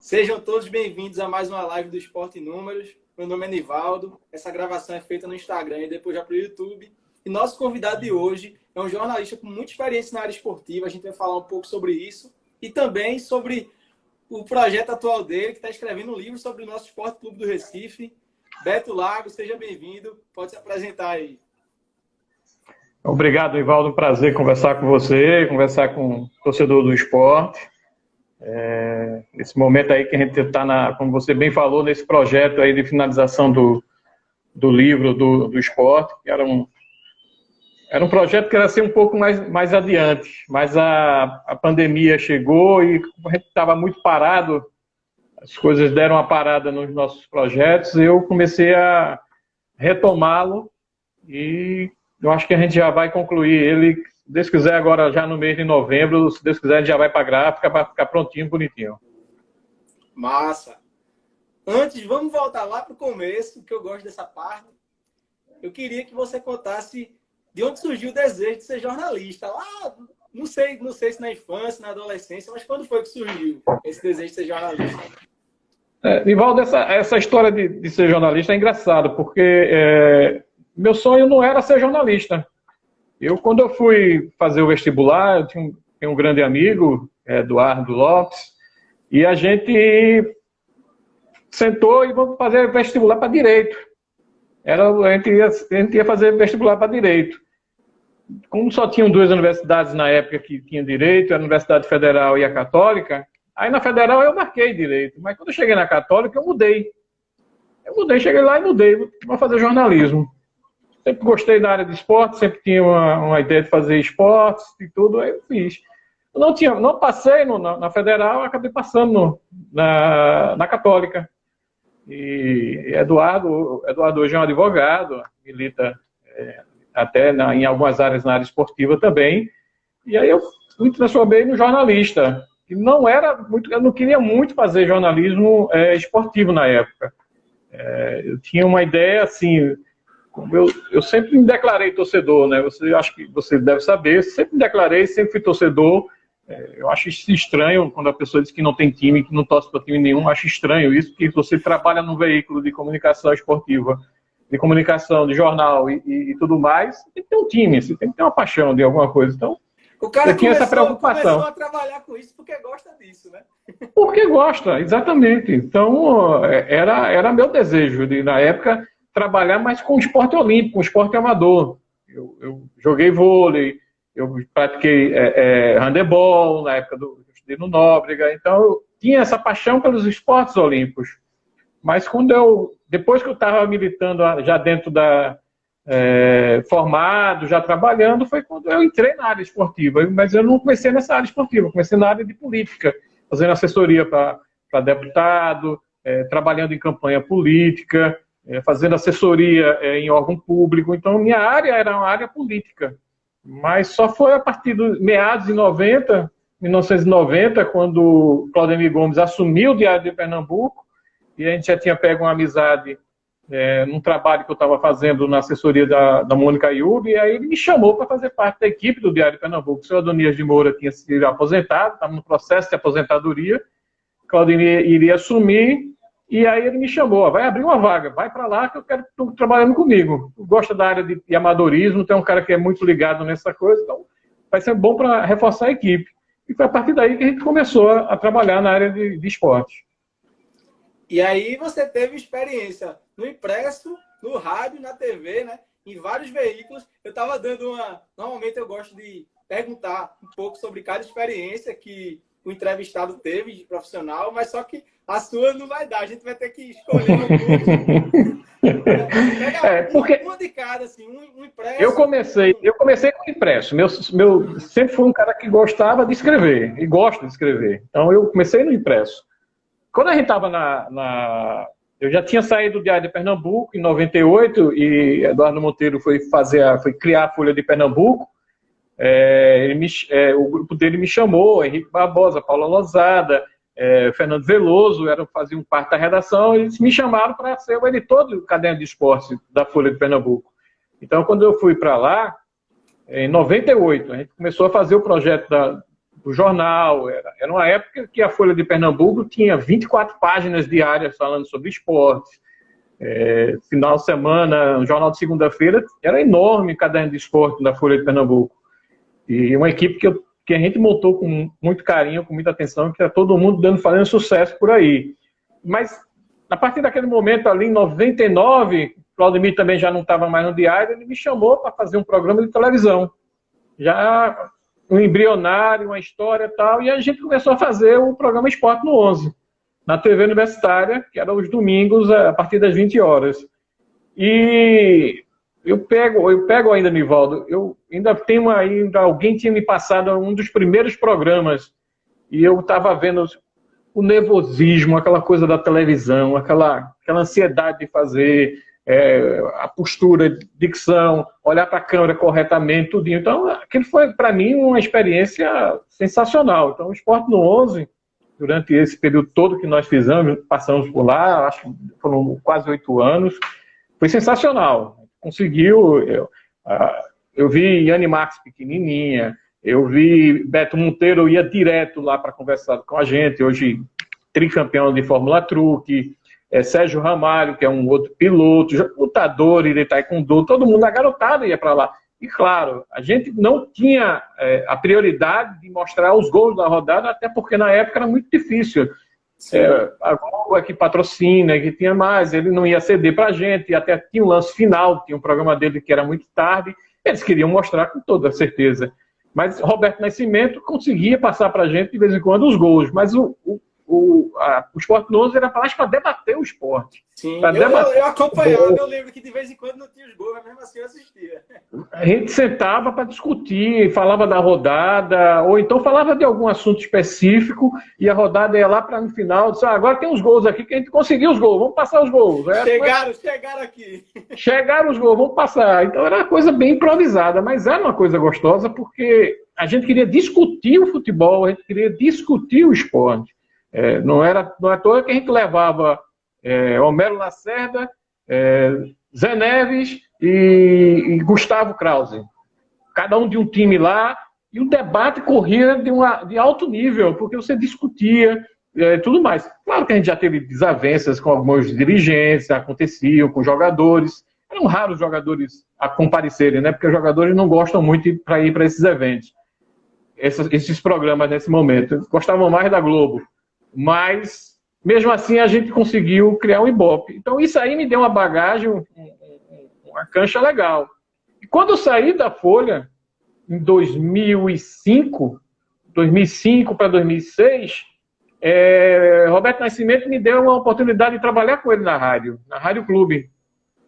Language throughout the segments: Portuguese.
Sejam todos bem-vindos a mais uma live do Esporte Números. Meu nome é Nivaldo. Essa gravação é feita no Instagram e depois já para o YouTube. E nosso convidado de hoje é um jornalista com muita experiência na área esportiva. A gente vai falar um pouco sobre isso e também sobre o projeto atual dele, que está escrevendo um livro sobre o nosso Esporte Clube do Recife. Beto Lago, seja bem-vindo. Pode se apresentar aí. Obrigado, Nivaldo. Um prazer conversar com você, conversar com o torcedor do esporte. Esse momento aí que a gente está, como você bem falou, nesse projeto aí de finalização do livro do esporte, que era um projeto que era ser um pouco mais adiante, mas a pandemia chegou e a gente estava muito parado, as coisas deram uma parada nos nossos projetos, eu comecei a retomá-lo e eu acho que a gente já vai concluir ele, se Deus quiser, agora já no mês de novembro, se Deus quiser, a gente já vai para a gráfica para ficar prontinho, bonitinho. Massa! Antes, vamos voltar lá para o começo, que eu gosto dessa parte. Eu queria que você contasse de onde surgiu o desejo de ser jornalista. Lá, não sei se na infância, na adolescência, mas quando foi que surgiu esse desejo de ser jornalista? Nivaldo, essa história de ser jornalista é engraçado, porque meu sonho não era ser jornalista. Quando eu fui fazer o vestibular, eu tinha um grande amigo, Eduardo Lopes, e a gente sentou e vamos fazer vestibular para Direito. A gente ia fazer vestibular para Direito. Como só tinham duas universidades na época que tinham Direito, a Universidade Federal e a Católica, aí na Federal eu marquei Direito, mas quando eu cheguei na Católica eu mudei. Cheguei lá e mudei, vou fazer jornalismo. Sempre gostei da área de esporte, sempre tinha uma ideia de fazer esportes e tudo, aí eu fiz. Eu não passei na Federal, acabei passando na Católica. E Eduardo hoje é um advogado, milita até em algumas áreas na área esportiva também. E aí eu me transformei no jornalista. E eu não queria muito fazer jornalismo esportivo na época. Eu tinha uma ideia assim. Eu sempre me declarei torcedor, né? Acho que você deve saber, sempre me declarei, sempre fui torcedor. Eu acho isso estranho quando a pessoa diz que não tem time, que não torce para time nenhum. Acho estranho isso, porque você trabalha num veículo de comunicação esportiva, de comunicação, de jornal e tudo mais, você tem que ter um time, você tem que ter uma paixão de alguma coisa. Então, o cara tinha essa preocupação. Começou a trabalhar com isso porque gosta disso, né? Porque gosta, exatamente. Então, era meu desejo de, na época, trabalhar mais com esporte olímpico, com esporte amador. Eu joguei vôlei, eu pratiquei handebol, na época eu estudei no Nóbrega, então eu tinha essa paixão pelos esportes olímpicos. Mas depois que eu estava militando já dentro formado, já trabalhando, foi quando eu entrei na área esportiva. Mas eu não comecei nessa área esportiva, eu comecei na área de política, fazendo assessoria para deputado, trabalhando em campanha política, fazendo assessoria em órgão público. Então, minha área era uma área política. Mas só foi a partir dos meados de 1990, quando Claudemir Gomes assumiu o Diário de Pernambuco, e a gente já tinha pego uma amizade num trabalho que eu estava fazendo na assessoria da Mônica Iubi, e aí ele me chamou para fazer parte da equipe do Diário de Pernambuco. O senhor Adonias de Moura tinha sido aposentado, estava no processo de aposentadoria, Claudemir iria assumir, e aí ele me chamou, vai abrir uma vaga, vai para lá que eu quero tu trabalhando comigo. Tu gosta da área de amadorismo, tem um cara que é muito ligado nessa coisa, então vai ser bom para reforçar a equipe. E foi a partir daí que a gente começou a trabalhar na área de esporte. E aí você teve experiência no impresso, no rádio, na TV, né? Em vários veículos. Eu estava dando Normalmente eu gosto de perguntar um pouco sobre cada experiência que o entrevistado teve de profissional, mas só que a sua não vai dar, a gente vai ter que escolher uma de cada, assim, um impresso. Eu comecei com impresso. Sempre fui um cara que gostava de escrever, e gosto de escrever. Então eu comecei no impresso. Quando a gente estava eu já tinha saído do Diário de Pernambuco em 98, e Eduardo Monteiro foi criar a Folha de Pernambuco. O grupo dele me chamou, Henrique Barbosa, Paula Lozada, Fernando Veloso, faziam parte da redação, e eles me chamaram para ser o editor do caderno de esporte da Folha de Pernambuco. Então, quando eu fui para lá, em 98, a gente começou a fazer o projeto o jornal. Era uma época que a Folha de Pernambuco tinha 24 páginas diárias falando sobre esporte. Final de semana, um jornal de segunda-feira, era enorme o caderno de esporte da Folha de Pernambuco. E uma equipe que a gente montou com muito carinho, com muita atenção, que era todo mundo fazendo sucesso por aí. Mas, a partir daquele momento ali, em 99, Claudemir também já não estava mais no diário, ele me chamou para fazer um programa de televisão. Já um embrionário, uma história e tal, e a gente começou a fazer o programa Esporte no 11, na TV universitária, que era os domingos, a partir das 20 horas. E eu pego ainda, Nivaldo, eu ainda tenho alguém tinha me passado um dos primeiros programas, e eu estava vendo o nervosismo, aquela coisa da televisão, aquela ansiedade de fazer, a postura, dicção, olhar para a câmera corretamente, tudinho. Então, aquilo foi, para mim, uma experiência sensacional. Então, o Esporte no 11, durante esse período todo que nós fizemos, passamos por lá, acho que foram quase 8 anos, foi sensacional. Conseguiu, eu vi Yane Marques pequenininha, eu vi Beto Monteiro, ia direto lá para conversar com a gente, hoje tricampeão de Fórmula Truque, Sérgio Ramalho, que é um outro piloto, lutador de taekwondo, todo mundo, a garotada ia para lá. E claro, a gente não tinha a prioridade de mostrar os gols da rodada, até porque na época era muito difícil. A Globo é que patrocina, que tinha mais, ele não ia ceder para a gente, até tinha um lance final, tinha um programa dele que era muito tarde, eles queriam mostrar com toda certeza. Mas Roberto Nascimento conseguia passar para a gente de vez em quando os gols, mas o Esporte no 11 era mais para debater o esporte. Sim, eu acompanhava, eu lembro que de vez em quando não tinha os gols, mas mesmo assim eu assistia. A gente sentava para discutir, falava da rodada, ou então falava de algum assunto específico, e a rodada ia lá para no final, disse, agora tem uns gols aqui que a gente conseguiu os gols, vamos passar os gols. Chegaram aqui. Chegaram os gols, vamos passar. Então era uma coisa bem improvisada, mas era uma coisa gostosa porque a gente queria discutir o futebol, a gente queria discutir o esporte. Não é à toa que a gente levava Homero Lacerda, Zé Neves e Gustavo Krause. Cada um de um time lá, e o debate corria de alto nível, porque você discutia tudo mais. Claro que a gente já teve desavenças com alguns dirigentes, aconteciam com jogadores. Eram raros os jogadores a comparecerem, né? Porque os jogadores não gostam muito para ir para esses eventos, esses programas nesse momento. Eles gostavam mais da Globo. Mas, mesmo assim, a gente conseguiu criar um Ibope. Então, isso aí me deu uma bagagem, uma cancha legal. E quando eu saí da Folha, em 2005 para 2006, Roberto Nascimento me deu uma oportunidade de trabalhar com ele na Rádio Clube.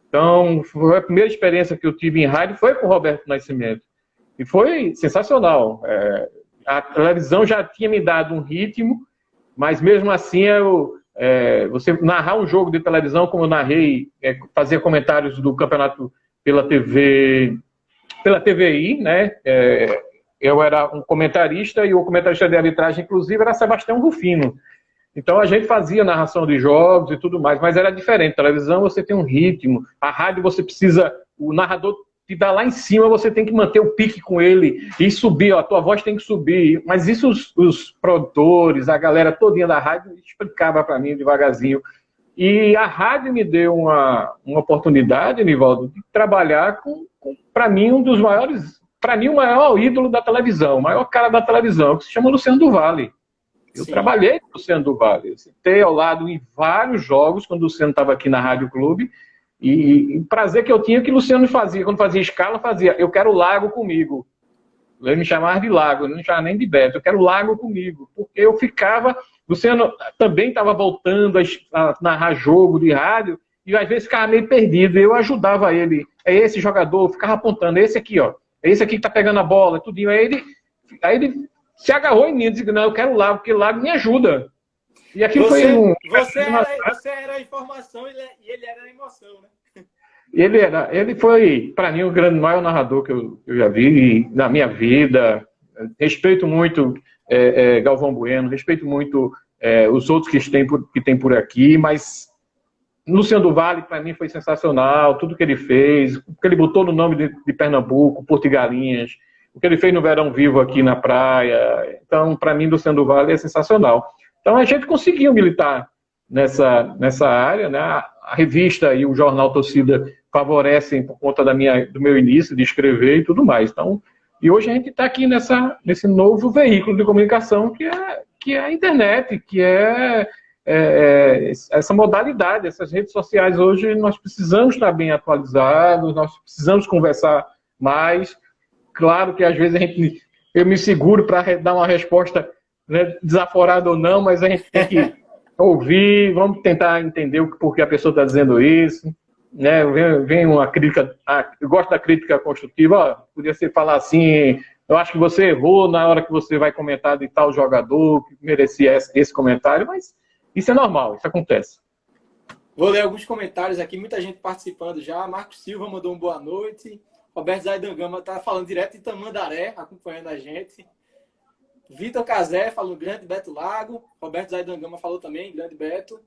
Então, foi a primeira experiência que eu tive em rádio, foi com o Roberto Nascimento. E foi sensacional. A televisão já tinha me dado um ritmo, mas mesmo assim, você narrar um jogo de televisão, como eu narrei, fazia comentários do campeonato pela TVI, né? Eu era um comentarista e o comentarista de arbitragem, inclusive, era Sebastião Rufino. Então a gente fazia narração de jogos e tudo mais, mas era diferente. Televisão você tem um ritmo, a rádio você precisa, o narrador te dá lá em cima, você tem que manter o pique com ele e subir, a tua voz tem que subir. Mas isso os produtores, a galera todinha da rádio explicava para mim devagarzinho. E a rádio me deu uma oportunidade, Nivaldo, de trabalhar com para mim, um dos maiores, para mim, o maior ídolo da televisão, o maior cara da televisão, que se chama Luciano do Vale. Eu trabalhei com o Luciano do Vale, sentei ao lado em vários jogos, quando o Luciano estava aqui na Rádio Clube, e o prazer que eu tinha que o Luciano fazia, quando fazia escala, fazia, eu quero o Lago comigo. Ele me chamava de Lago, ele não me chamava nem de Beto, eu quero o Lago comigo, porque eu ficava, Luciano também estava voltando a narrar jogo de rádio, e às vezes ficava meio perdido, eu ajudava ele, esse jogador, eu ficava apontando, esse aqui, ó, esse aqui que tá pegando a bola, tudinho, aí ele se agarrou em mim e disse, não, eu quero o Lago, porque o Lago me ajuda. E aquilo foi Você era a informação e ele era a emoção, né? Ele foi, para mim, o maior narrador que eu já vi na minha vida. Respeito muito Galvão Bueno, respeito muito os outros que tem por aqui, mas Luciano do Vale, para mim, foi sensacional, tudo que ele fez, o que ele botou no nome de Pernambuco, Porto e Galinhas, o que ele fez no Verão Vivo aqui na praia. Então, para mim, Luciano do Vale é sensacional. Então, a gente conseguiu militar nessa área, né? A revista e o jornal Torcida favorecem por conta do meu início de escrever e tudo mais. Então, e hoje a gente está aqui nesse novo veículo de comunicação que é a internet, que é essa modalidade, essas redes sociais. Hoje nós precisamos estar bem atualizados, nós precisamos conversar mais. Claro que às vezes eu me seguro para dar uma resposta, né, desaforada ou não, mas a gente tem que ouvir, vamos tentar entender por que a pessoa está dizendo isso. Né? Vem uma crítica, eu gosto da crítica construtiva. Ó, podia ser falar assim: eu acho que você errou na hora que você vai comentar de tal jogador que merecia esse comentário, mas isso é normal, isso acontece. Vou ler alguns comentários aqui, muita gente participando já. Marcos Silva mandou uma boa noite. Roberto Zaidan Gama está falando direto de Tamandaré, acompanhando a gente. Vitor Cazé falou grande Beto Lago. Roberto Zaidan Gama falou também, grande Beto.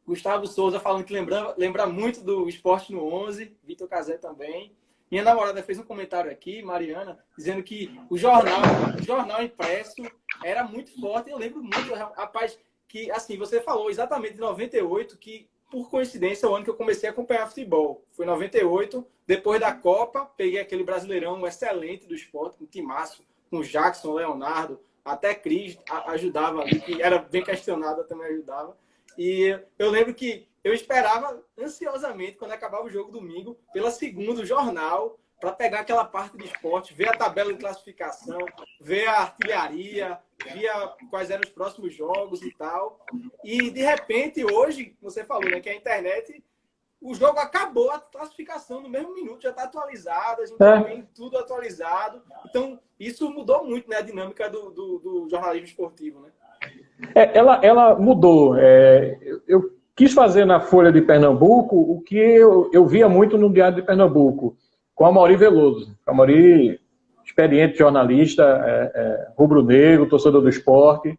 Gustavo Souza falando que lembra muito do Esporte no 11. Vitor Cazé também. Minha namorada fez um comentário aqui, Mariana, dizendo que o jornal impresso era muito forte. Eu lembro muito, rapaz, que assim, você falou exatamente de 98, que por coincidência é o ano que eu comecei a acompanhar futebol. Foi 98, depois da Copa, peguei aquele Brasileirão excelente do Sport, com o timaço, com Jackson, Leonardo, até Cris ajudava ali, que era bem questionada, também ajudava. E eu lembro que eu esperava ansiosamente, quando acabava o jogo domingo, pela segunda, o jornal, para pegar aquela parte de esporte, ver a tabela de classificação, ver a artilharia, via quais eram os próximos jogos e tal. E, de repente, hoje, você falou, né, que a internet, o jogo acabou, a classificação no mesmo minuto já está atualizada, a gente tem tudo atualizado. Então, isso mudou muito, né, a dinâmica do jornalismo esportivo, né? Ela mudou. Eu quis fazer na Folha de Pernambuco o que eu via muito no Diário de Pernambuco, com Amaury Veloso. Amaury, experiente jornalista, rubro-negro, torcedor do esporte.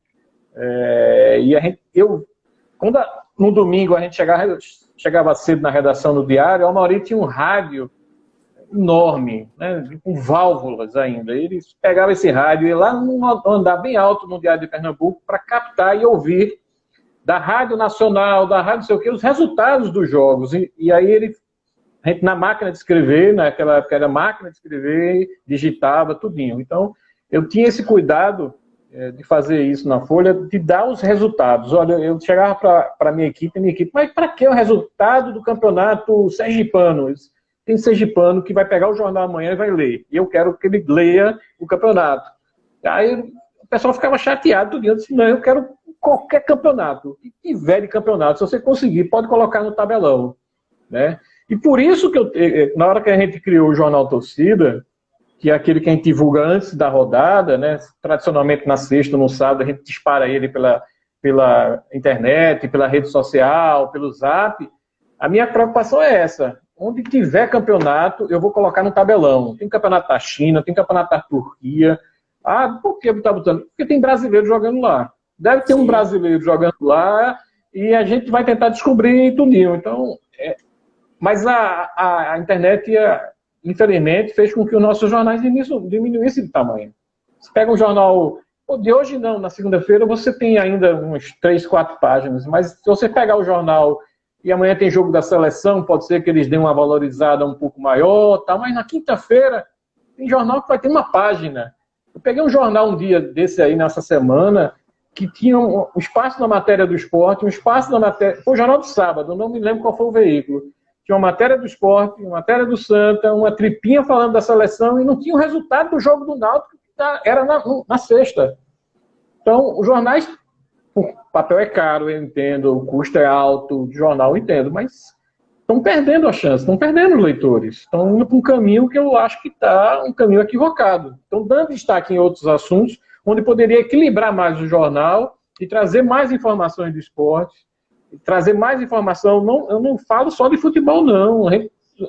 No domingo a gente chegava cedo na redação do Diário, o Amaury tinha um rádio enorme, né, com válvulas ainda. Ele pegava esse rádio e ia lá num andar bem alto no Diário de Pernambuco para captar e ouvir da Rádio Nacional, da Rádio não sei o quê, os resultados dos jogos. E aí a gente na máquina de escrever, naquela época era máquina de escrever, digitava tudinho. Então, eu tinha esse cuidado de fazer isso na Folha, de dar os resultados. Olha, eu chegava para a minha equipe, mas para que o resultado do campeonato sergipano? Tem sergipano que vai pegar o jornal amanhã e vai ler. E eu quero que ele leia o campeonato. Aí o pessoal ficava chateado, eu disse, não, eu quero qualquer campeonato. O que tiver de campeonato, se você conseguir, pode colocar no tabelão. Né? E por isso que na hora que a gente criou o Jornal Torcida, que é aquele que a gente divulga antes da rodada, né? Tradicionalmente na sexta, no sábado, a gente dispara ele pela internet, pela rede social, pelo Zap. A minha preocupação é essa. Onde tiver campeonato, eu vou colocar no tabelão. Tem campeonato da China, tem campeonato da Turquia. Ah, por que está botando? Porque tem brasileiro jogando lá. Deve ter um brasileiro jogando lá e a gente vai tentar descobrir tudinho. Então, mas a internet, infelizmente, fez com que os nossos jornais diminuíssem de tamanho. Você pega um jornal... De hoje não, na segunda-feira você tem ainda uns 3, 4 páginas, mas se você pegar o jornal e amanhã tem jogo da seleção, pode ser que eles deem uma valorizada um pouco maior, tá? Mas na quinta-feira tem jornal que vai ter uma página. Eu peguei um jornal um dia desse aí, nessa semana, que tinha um espaço na matéria do esporte, um espaço na matéria... Foi o jornal do sábado, não me lembro qual foi o veículo. Tinha uma matéria do esporte, uma matéria do Santa, uma tripinha falando da seleção e não tinha o resultado do jogo do Náutico, que era na sexta. Então, os jornais, o papel é caro, eu entendo, o custo é alto, o jornal eu entendo, mas estão perdendo a chance, estão perdendo os leitores, estão indo para um caminho que eu acho que está um caminho equivocado. Estão dando destaque em outros assuntos, onde poderia equilibrar mais o jornal e trazer mais informações do esporte, trazer mais informação. Eu não falo só de futebol, não.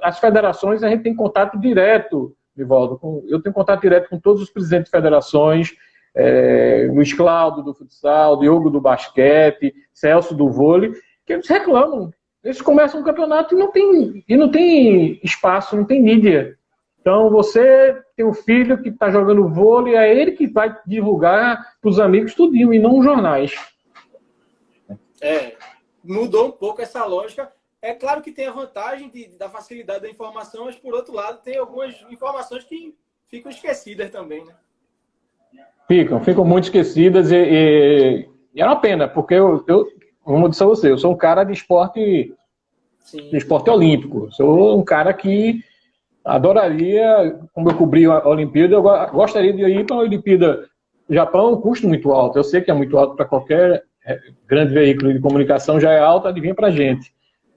As federações, a gente tem contato direto, Nivaldo. Eu tenho contato direto com todos os presidentes de federações, Luiz Cláudio do futsal, Diogo do basquete, Celso do vôlei, que eles reclamam. Eles começam um campeonato e não tem espaço, não tem mídia. Então, você tem um filho que está jogando vôlei, é ele que vai divulgar para os amigos tudinho, e não os jornais. Mudou um pouco essa lógica. É claro que tem a vantagem da facilidade da informação, mas, por outro lado, tem algumas informações que ficam esquecidas também, né? Ficam muito esquecidas e é uma pena, porque como eu disse a você, eu sou um cara de esporte olímpico. Sou um cara que adoraria, como eu cobri a Olimpíada, eu gostaria de ir para a Olimpíada. O Japão é um custo muito alto. Eu sei que é muito alto para qualquer grande veículo de comunicação, já é alto, adivinha para a gente.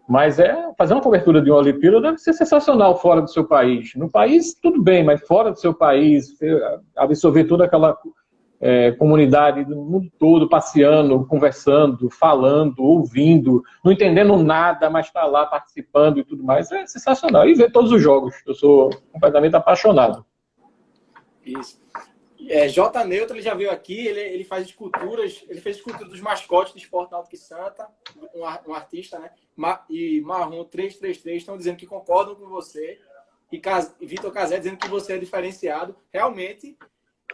Mas fazer uma cobertura de uma Olimpíada deve ser sensacional fora do seu país. No país, tudo bem, mas fora do seu país, absorver toda aquela comunidade do mundo todo, passeando, conversando, falando, ouvindo, não entendendo nada, mas está lá participando e tudo mais, é sensacional. E ver todos os jogos, eu sou completamente apaixonado. Isso. J. Neutro, ele já veio aqui, ele faz esculturas, ele fez escultura dos mascotes do Esporte Náutico e Santa, um artista, né? E Marrom 333 estão dizendo que concordam com você, e Vitor Casé dizendo que você é diferenciado, realmente.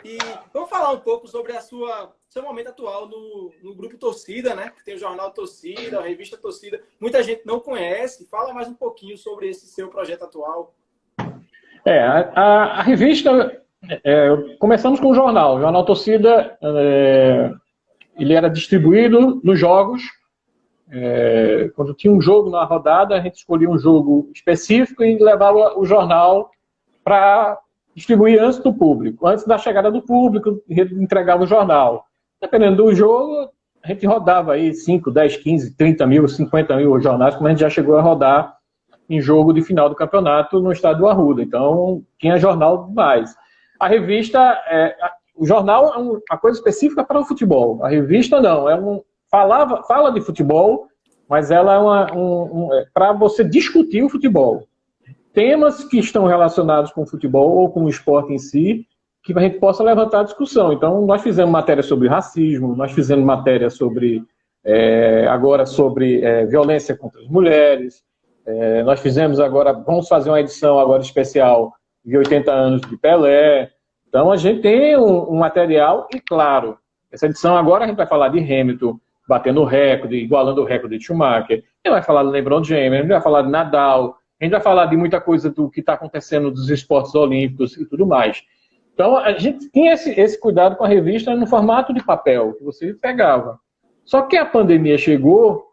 E vamos falar um pouco sobre seu momento atual no Grupo Torcida, né? Que tem o Jornal Torcida, a Revista Torcida. Muita gente não conhece. Fala mais um pouquinho sobre esse seu projeto atual. A revista... começamos com o jornal. O Jornal Torcida, ele era distribuído nos jogos. Quando tinha um jogo na rodada, a gente escolhia um jogo específico e levava o jornal para distribuir antes do público. Antes da chegada do público, entregava o jornal. Dependendo do jogo, a gente rodava aí 5, 10, 15, 30 mil, 50 mil jornais, como a gente já chegou a rodar em jogo de final do campeonato no estado do Arruda. Então, tinha jornal demais. A revista, o jornal é uma coisa específica para o futebol. A revista não, fala de futebol, mas ela é para você discutir o futebol. Temas que estão relacionados com o futebol ou com o esporte em si, que a gente possa levantar a discussão. Então, nós fizemos matéria sobre racismo, nós fizemos matéria sobre violência contra as mulheres, nós fizemos vamos fazer uma edição agora especial de 80 anos de Pelé. Então, a gente tem um material e, claro, essa edição agora a gente vai falar de Hamilton batendo o recorde, igualando o recorde de Schumacher, a gente vai falar do LeBron James, a gente vai falar de Nadal, a gente vai falar de muita coisa do que está acontecendo dos esportes olímpicos e tudo mais. Então, a gente tinha esse cuidado com a revista no formato de papel, que você pegava. Só que a pandemia chegou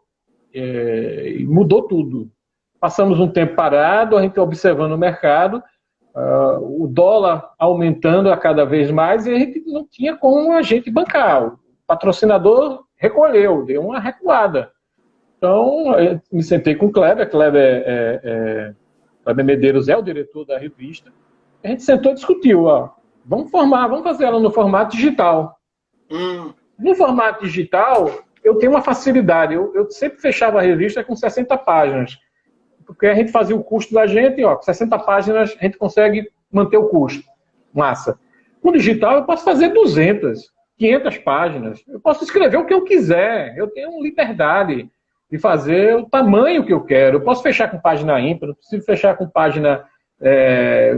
e mudou tudo. Passamos um tempo parado, a gente observando o mercado, o dólar aumentando a cada vez mais, e a gente não tinha como a gente bancar. O patrocinador recolheu, deu uma recuada. Então, eu me sentei com o Kleber. Kleber Medeiros é o diretor da revista. A gente sentou e discutiu, vamos fazer ela no formato digital. No formato digital, eu tenho uma facilidade. Eu sempre fechava a revista com 60 páginas. Porque a gente fazia o custo da gente, com 60 páginas a gente consegue manter o custo. Massa. No digital eu posso fazer 200, 500 páginas. Eu posso escrever o que eu quiser. Eu tenho liberdade de fazer o tamanho que eu quero. Eu posso fechar com página ímpar, não preciso fechar com página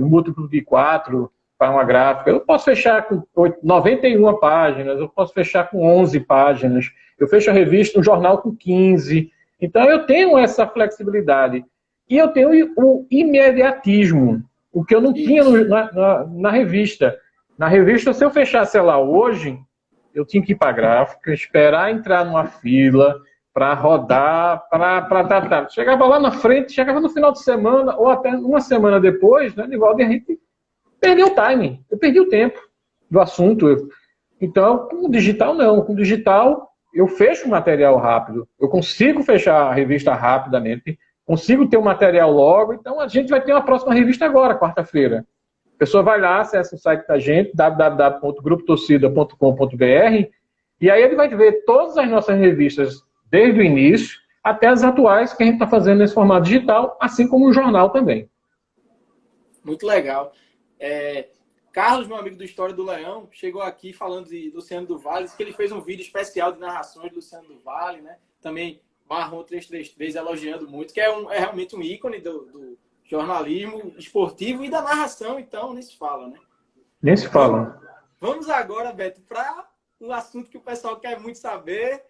múltiplo de 4 para uma gráfica. Eu posso fechar com 91 páginas, eu posso fechar com 11 páginas. Eu fecho a revista, um jornal com 15. Então eu tenho essa flexibilidade. E eu tenho o imediatismo, o que eu não tinha na revista. Na revista, se eu fechasse ela hoje, eu tinha que ir para a gráfica, esperar entrar numa fila para rodar, para chegava lá na frente, chegava no final de semana, ou até uma semana depois, né, Nivaldo, a gente perdeu o timing, eu perdi o tempo do assunto. Então, com o digital, não. Com o digital, eu fecho o material rápido, eu consigo fechar a revista rapidamente, consigo ter o material logo, então a gente vai ter uma próxima revista agora, quarta-feira. A pessoa vai lá, acessa o site da gente, www.grupotorcida.com.br, e aí ele vai ver todas as nossas revistas, desde o início até as atuais que a gente está fazendo nesse formato digital, assim como o jornal também. Muito legal. Carlos, meu amigo do História do Leão, chegou aqui falando de Luciano do Vale, disse que ele fez um vídeo especial de narrações de Luciano do Vale, né? Também Marrom 333 elogiando muito, que é realmente um ícone jornalismo esportivo e da narração, então, nem se fala, né? Nem se fala. Vamos agora, Beto, para um assunto que o pessoal quer muito saber.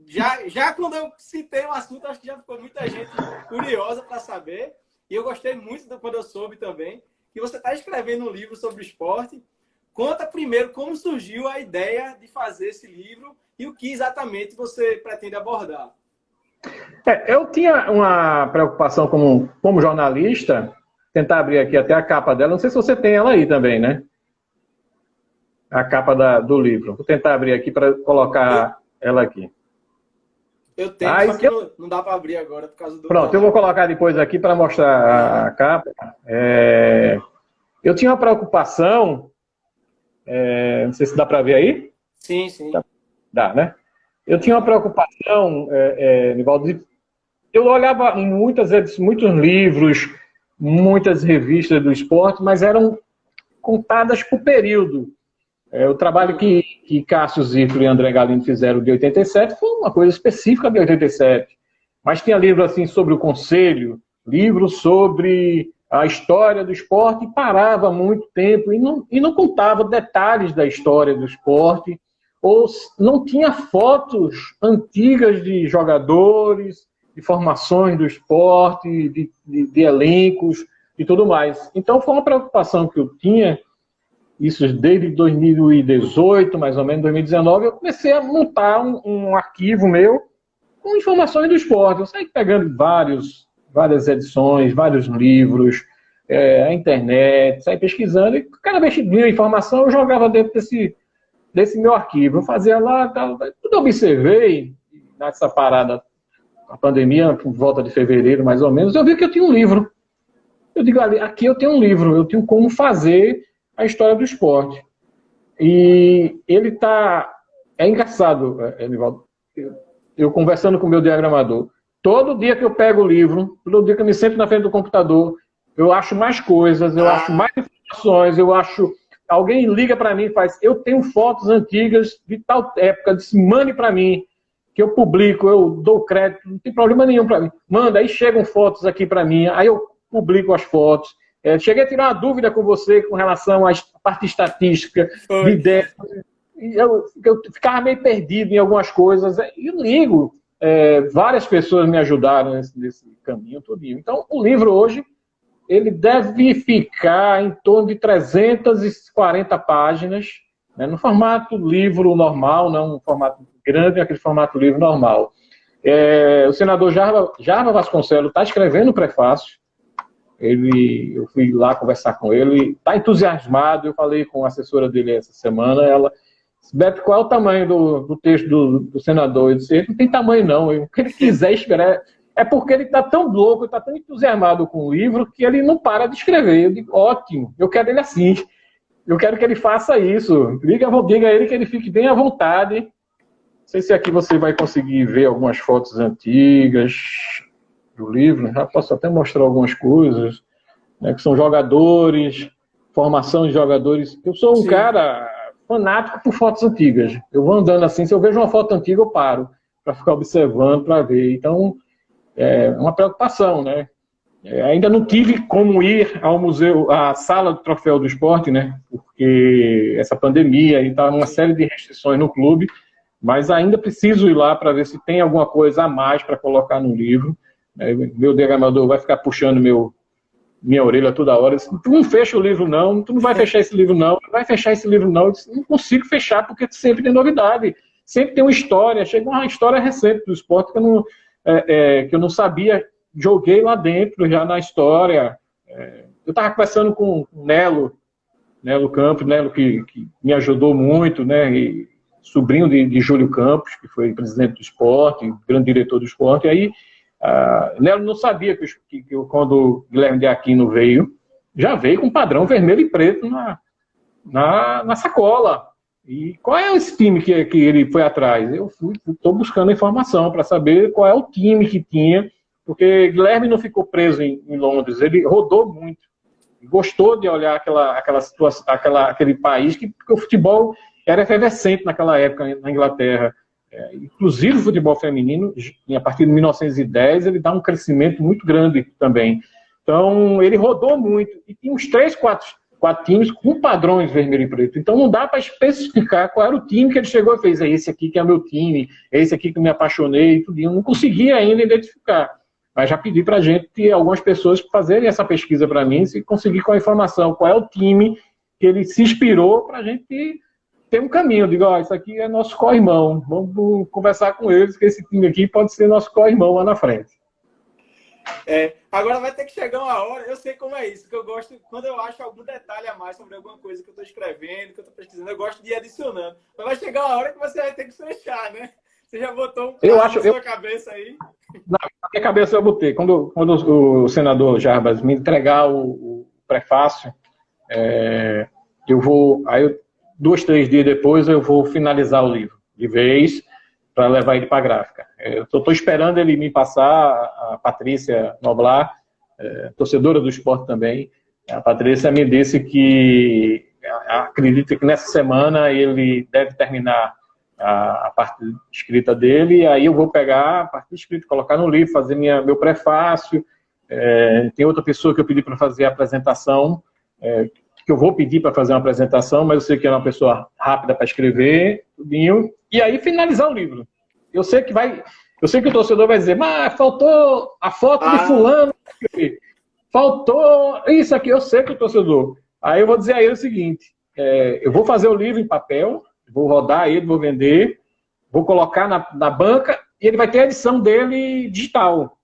Já quando eu citei o assunto, acho que já ficou muita gente curiosa para saber. E eu gostei muito quando eu soube também que você está escrevendo um livro sobre o esporte. Conta primeiro como surgiu a ideia de fazer esse livro e o que exatamente você pretende abordar. Eu tinha uma preocupação como jornalista, tentar abrir aqui até a capa dela. Não sei se você tem ela aí também, né? A capa do livro. Vou tentar abrir aqui para colocar ela aqui. Eu tenho, só que não dá para abrir agora por causa do... Pronto, eu vou colocar depois aqui para mostrar a capa. Eu tinha uma preocupação, não sei se dá para ver aí. Sim, sim. Dá, né? Eu tinha uma preocupação, Nivaldo, eu olhava muitos livros, muitas revistas do esporte, mas eram contadas por período. O trabalho que Cássio Zirpoli e André Galindo fizeram de 87 foi uma coisa específica de 87. Mas tinha livro assim sobre o Conselho, livro sobre a história do esporte, e parava muito tempo e não contava detalhes da história do esporte, ou não tinha fotos antigas de jogadores, de formações do esporte, de elencos e tudo mais. Então foi uma preocupação que eu tinha. Isso desde 2018, mais ou menos, 2019, eu comecei a montar um arquivo meu com informações do esporte. Eu saí pegando várias edições, vários livros, a internet, saí pesquisando, e cada vez que vinha informação, eu jogava dentro desse meu arquivo. Eu fazia lá, tudo observei, nessa parada, a pandemia, por volta de fevereiro, mais ou menos, eu vi que eu tinha um livro. Eu digo, aqui eu tenho um livro, eu tenho como fazer a história do esporte. E ele é engraçado, Nivaldo. Eu conversando com o meu diagramador, todo dia que eu pego o livro, todo dia que eu me sento na frente do computador, eu acho mais coisas, eu acho mais informações, alguém liga para mim e faz, eu tenho fotos antigas de tal época, mande para mim, que eu publico, eu dou crédito, não tem problema nenhum para mim. Manda, aí chegam fotos aqui para mim, aí eu publico as fotos. Cheguei a tirar uma dúvida com você com relação à parte estatística, de ideia. Eu ficava meio perdido em algumas coisas. E ligo. Várias pessoas me ajudaram nesse caminho todinho. Então, o livro hoje, ele deve ficar em torno de 340 páginas, né, no formato livro normal, não no formato grande, aquele formato livro normal. O senador Jarva Vasconcelos está escrevendo o prefácio. Eu fui lá conversar com ele, está entusiasmado. Eu falei com a assessora dele essa semana, ela disse, Beto, qual é o tamanho do texto do senador? Eu disse, não tem tamanho não, o que ele quiser esperar. É porque ele está tão louco, está tão entusiasmado com o livro, que ele não para de escrever. Eu digo, ótimo, eu quero ele assim, eu quero que ele faça isso. Diga a ele que ele fique bem à vontade. Não sei se aqui você vai conseguir ver algumas fotos antigas do livro, já posso até mostrar algumas coisas, né, que são jogadores, formação de jogadores. Eu sou um cara fanático por fotos antigas. Eu vou andando assim, se eu vejo uma foto antiga, eu paro para ficar observando, para ver. Então, é uma preocupação, né? Ainda não tive como ir ao museu, à sala do Troféu do Esporte, né? Porque essa pandemia e tá uma série de restrições no clube, mas ainda preciso ir lá para ver se tem alguma coisa a mais para colocar no livro. Meu diagramador vai ficar puxando minha orelha toda hora. Disse, tu não fecha o livro não, tu não vai fechar esse livro não, não vai fechar esse livro não. Eu disse, não consigo fechar porque sempre tem novidade, sempre tem uma história. Chega uma história recente do esporte que eu não sabia, joguei lá dentro já na história. Eu estava conversando com o Nelo Campos, Nelo que me ajudou muito, né, e sobrinho de Júlio Campos, que foi presidente do esporte, grande diretor do esporte. E aí Nelo não sabia que quando o Guilherme de Aquino veio, já veio com padrão vermelho e preto na sacola. E qual é esse time que ele foi atrás? Eu estou buscando informação para saber qual é o time que tinha, porque Guilherme não ficou preso em Londres, ele rodou muito. Gostou de olhar aquela situação, aquele país que o futebol era efervescente naquela época na Inglaterra. Inclusive o futebol feminino, a partir de 1910, ele dá um crescimento muito grande também. Então, ele rodou muito. E tinha uns 3, 4 times com padrões vermelho e preto. Então, não dá para especificar qual era o time que ele chegou e fez. É esse aqui que é meu time, é esse aqui que eu me apaixonei e tudo. Eu não conseguia ainda identificar. Mas já pedi para a gente, algumas pessoas, fazerem essa pesquisa para mim, se conseguir com a informação, qual é o time que ele se inspirou para a gente ter um caminho. Eu digo, ó, isso aqui é nosso co-irmão. Vamos conversar com eles, que esse time aqui pode ser nosso co-irmão lá na frente. Agora vai ter que chegar uma hora, eu sei como é isso, que eu gosto, quando eu acho algum detalhe a mais sobre alguma coisa que eu estou escrevendo, que eu estou pesquisando, eu gosto de ir adicionando. Mas vai chegar uma hora que você vai ter que fechar, né? Você já botou um prazo na sua cabeça aí? Na minha cabeça eu botei. Quando o senador Jarbas me entregar o prefácio, eu vou... Aí 2, 3 dias depois eu vou finalizar o livro de vez para levar ele para a gráfica. Eu estou esperando ele me passar, a Patrícia Noblar, torcedora do esporte também. A Patrícia me disse que acredita que nessa semana ele deve terminar a parte escrita dele, e aí eu vou pegar a parte escrita, colocar no livro, fazer meu prefácio. Tem outra pessoa que eu pedi para fazer a apresentação, que eu vou pedir para fazer uma apresentação, mas eu sei que é uma pessoa rápida para escrever, tudinho, e aí finalizar o livro. Eu sei que o torcedor vai dizer, mas faltou a foto de fulano, faltou isso aqui, eu sei que o torcedor. Aí eu vou dizer a ele o seguinte, eu vou fazer o livro em papel, vou rodar ele, vou vender, vou colocar na banca, e ele vai ter a edição dele digital.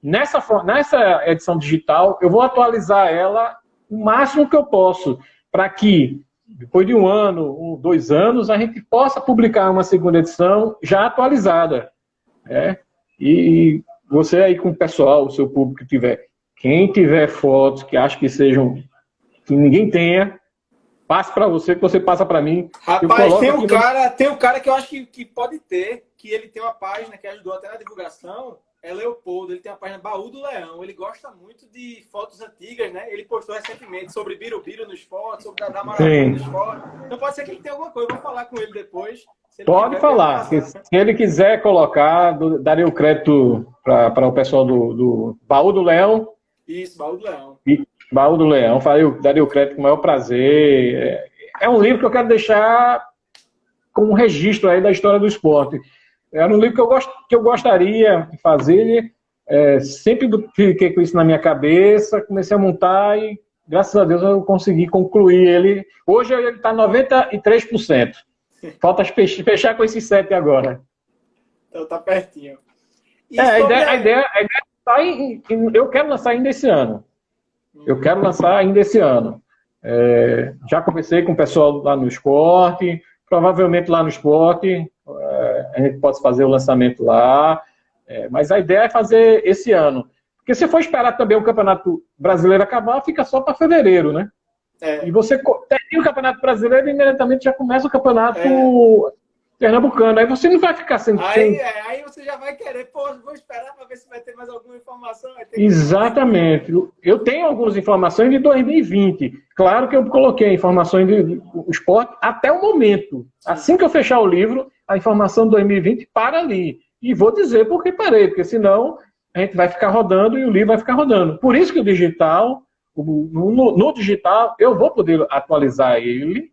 Nessa edição digital, eu vou atualizar ela o máximo que eu posso, para que, depois de 1 ano, 2 anos, a gente possa publicar uma segunda edição já atualizada. E você aí com o pessoal, o seu público que tiver, quem tiver fotos que acha que sejam, que ninguém tenha, passe para você, que você passa para mim. Rapaz, tem um cara que eu acho que pode ter, que ele tem uma página que ajudou até na divulgação, é Leopoldo, ele tem a página Baú do Leão, ele gosta muito de fotos antigas, né? Ele postou recentemente sobre Birubiru no esporte, sobre Dadá Maradona no esporte. Então pode ser que ele tenha alguma coisa, eu vou falar com ele depois. Pode falar, se ele quiser colocar, darei o crédito para o pessoal do Baú do Leão. Isso, Baú do Leão. Baú do Leão, darei o crédito com o maior prazer. É um livro que eu quero deixar como um registro aí da história do esporte. Era um livro que eu gostaria de fazer, sempre fiquei com isso na minha cabeça, comecei a montar e, graças a Deus, eu consegui concluir ele. Hoje ele está 93%. Falta fechar com esses 7 agora. Então tá pertinho. A ideia eu quero lançar ainda esse ano. Já conversei com o pessoal lá no esporte, provavelmente lá no esporte, a gente pode fazer o lançamento lá, mas a ideia é fazer esse ano. Porque se for esperar também o Campeonato Brasileiro acabar, fica só para fevereiro, né? E você termina o Campeonato Brasileiro e imediatamente já começa o Campeonato Pernambucano. Aí você não vai ficar sem... Aí você já vai querer, vou esperar para ver se vai ter mais alguma informação. Exatamente. Eu tenho algumas informações de 2020. Claro que eu coloquei informações do esporte até o momento. Assim que eu fechar o livro, a informação de 2020 para ali. E vou dizer por que parei, porque senão a gente vai ficar rodando e o livro vai ficar rodando. Por isso que o digital, no digital, eu vou poder atualizar ele,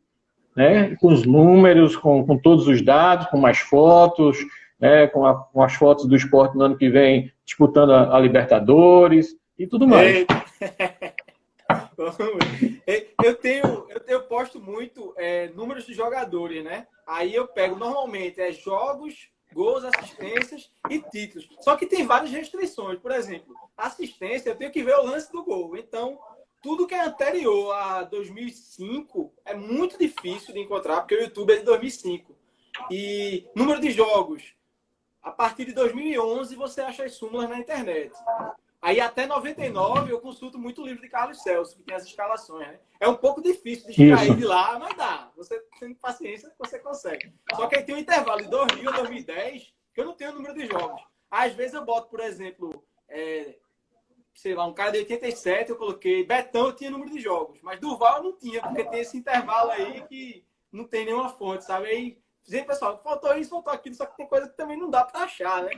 né, com os números, com todos os dados, com mais fotos, né, com as fotos do esporte no ano que vem disputando a Libertadores e tudo mais. Eu posto muito números de jogadores, né? Aí eu pego normalmente jogos, gols, assistências e títulos. Só que tem várias restrições. Por exemplo, assistência, eu tenho que ver o lance do gol. Então, tudo que é anterior a 2005 é muito difícil de encontrar, porque o YouTube é de 2005. E número de jogos, a partir de 2011 você acha as súmulas na internet. Aí até 99 eu consulto muito o livro de Carlos Celso, que tem as escalações, né? É um pouco difícil de extrair de lá, mas dá. Você tendo paciência, você consegue. Só que aí tem um intervalo de 2000 a 2010 que eu não tenho o número de jogos. Às vezes eu boto, por exemplo, sei lá, um cara de 87, eu coloquei Betão, eu tinha número de jogos. Mas Durval eu não tinha, porque tem esse intervalo aí que não tem nenhuma fonte, sabe? Aí, pessoal, faltou isso, faltou aquilo, só que tem coisa que também não dá para achar, né?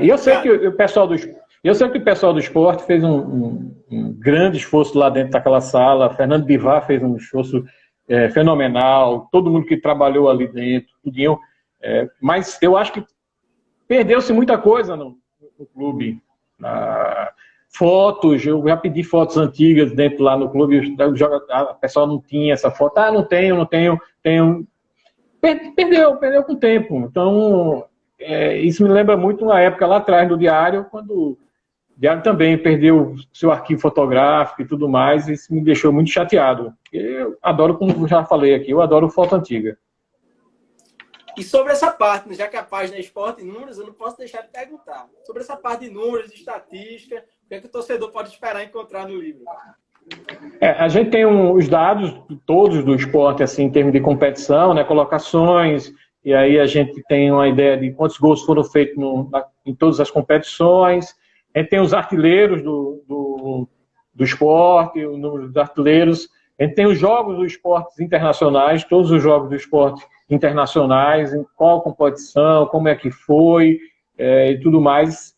E eu sei que o pessoal E eu sei que o pessoal do esporte fez um grande esforço lá dentro daquela sala. Fernando Bivar fez um esforço fenomenal. Todo mundo que trabalhou ali dentro, tudinho. Mas eu acho que perdeu-se muita coisa no clube. Fotos, eu já pedi fotos antigas dentro lá no clube. O pessoal não tinha essa foto. Não tenho. Perdeu com o tempo. Então, isso me lembra muito uma época lá atrás do Diário, quando o Diário também perdeu seu arquivo fotográfico e tudo mais. Isso me deixou muito chateado. Eu adoro, como já falei aqui, eu adoro foto antiga. E sobre essa parte, já que a página é Esporte e Números, eu não posso deixar de perguntar. Sobre essa parte de números, de estatística, o que é que o torcedor pode esperar encontrar no livro? A gente tem os dados todos do esporte, assim, em termos de competição, né, colocações, e aí a gente tem uma ideia de quantos gols foram feitos em todas as competições. A gente tem os artilheiros do esporte, o número dos artilheiros. A gente tem os jogos do esporte internacionais, todos os jogos do esporte internacionais, em qual competição, como é que foi, e tudo mais.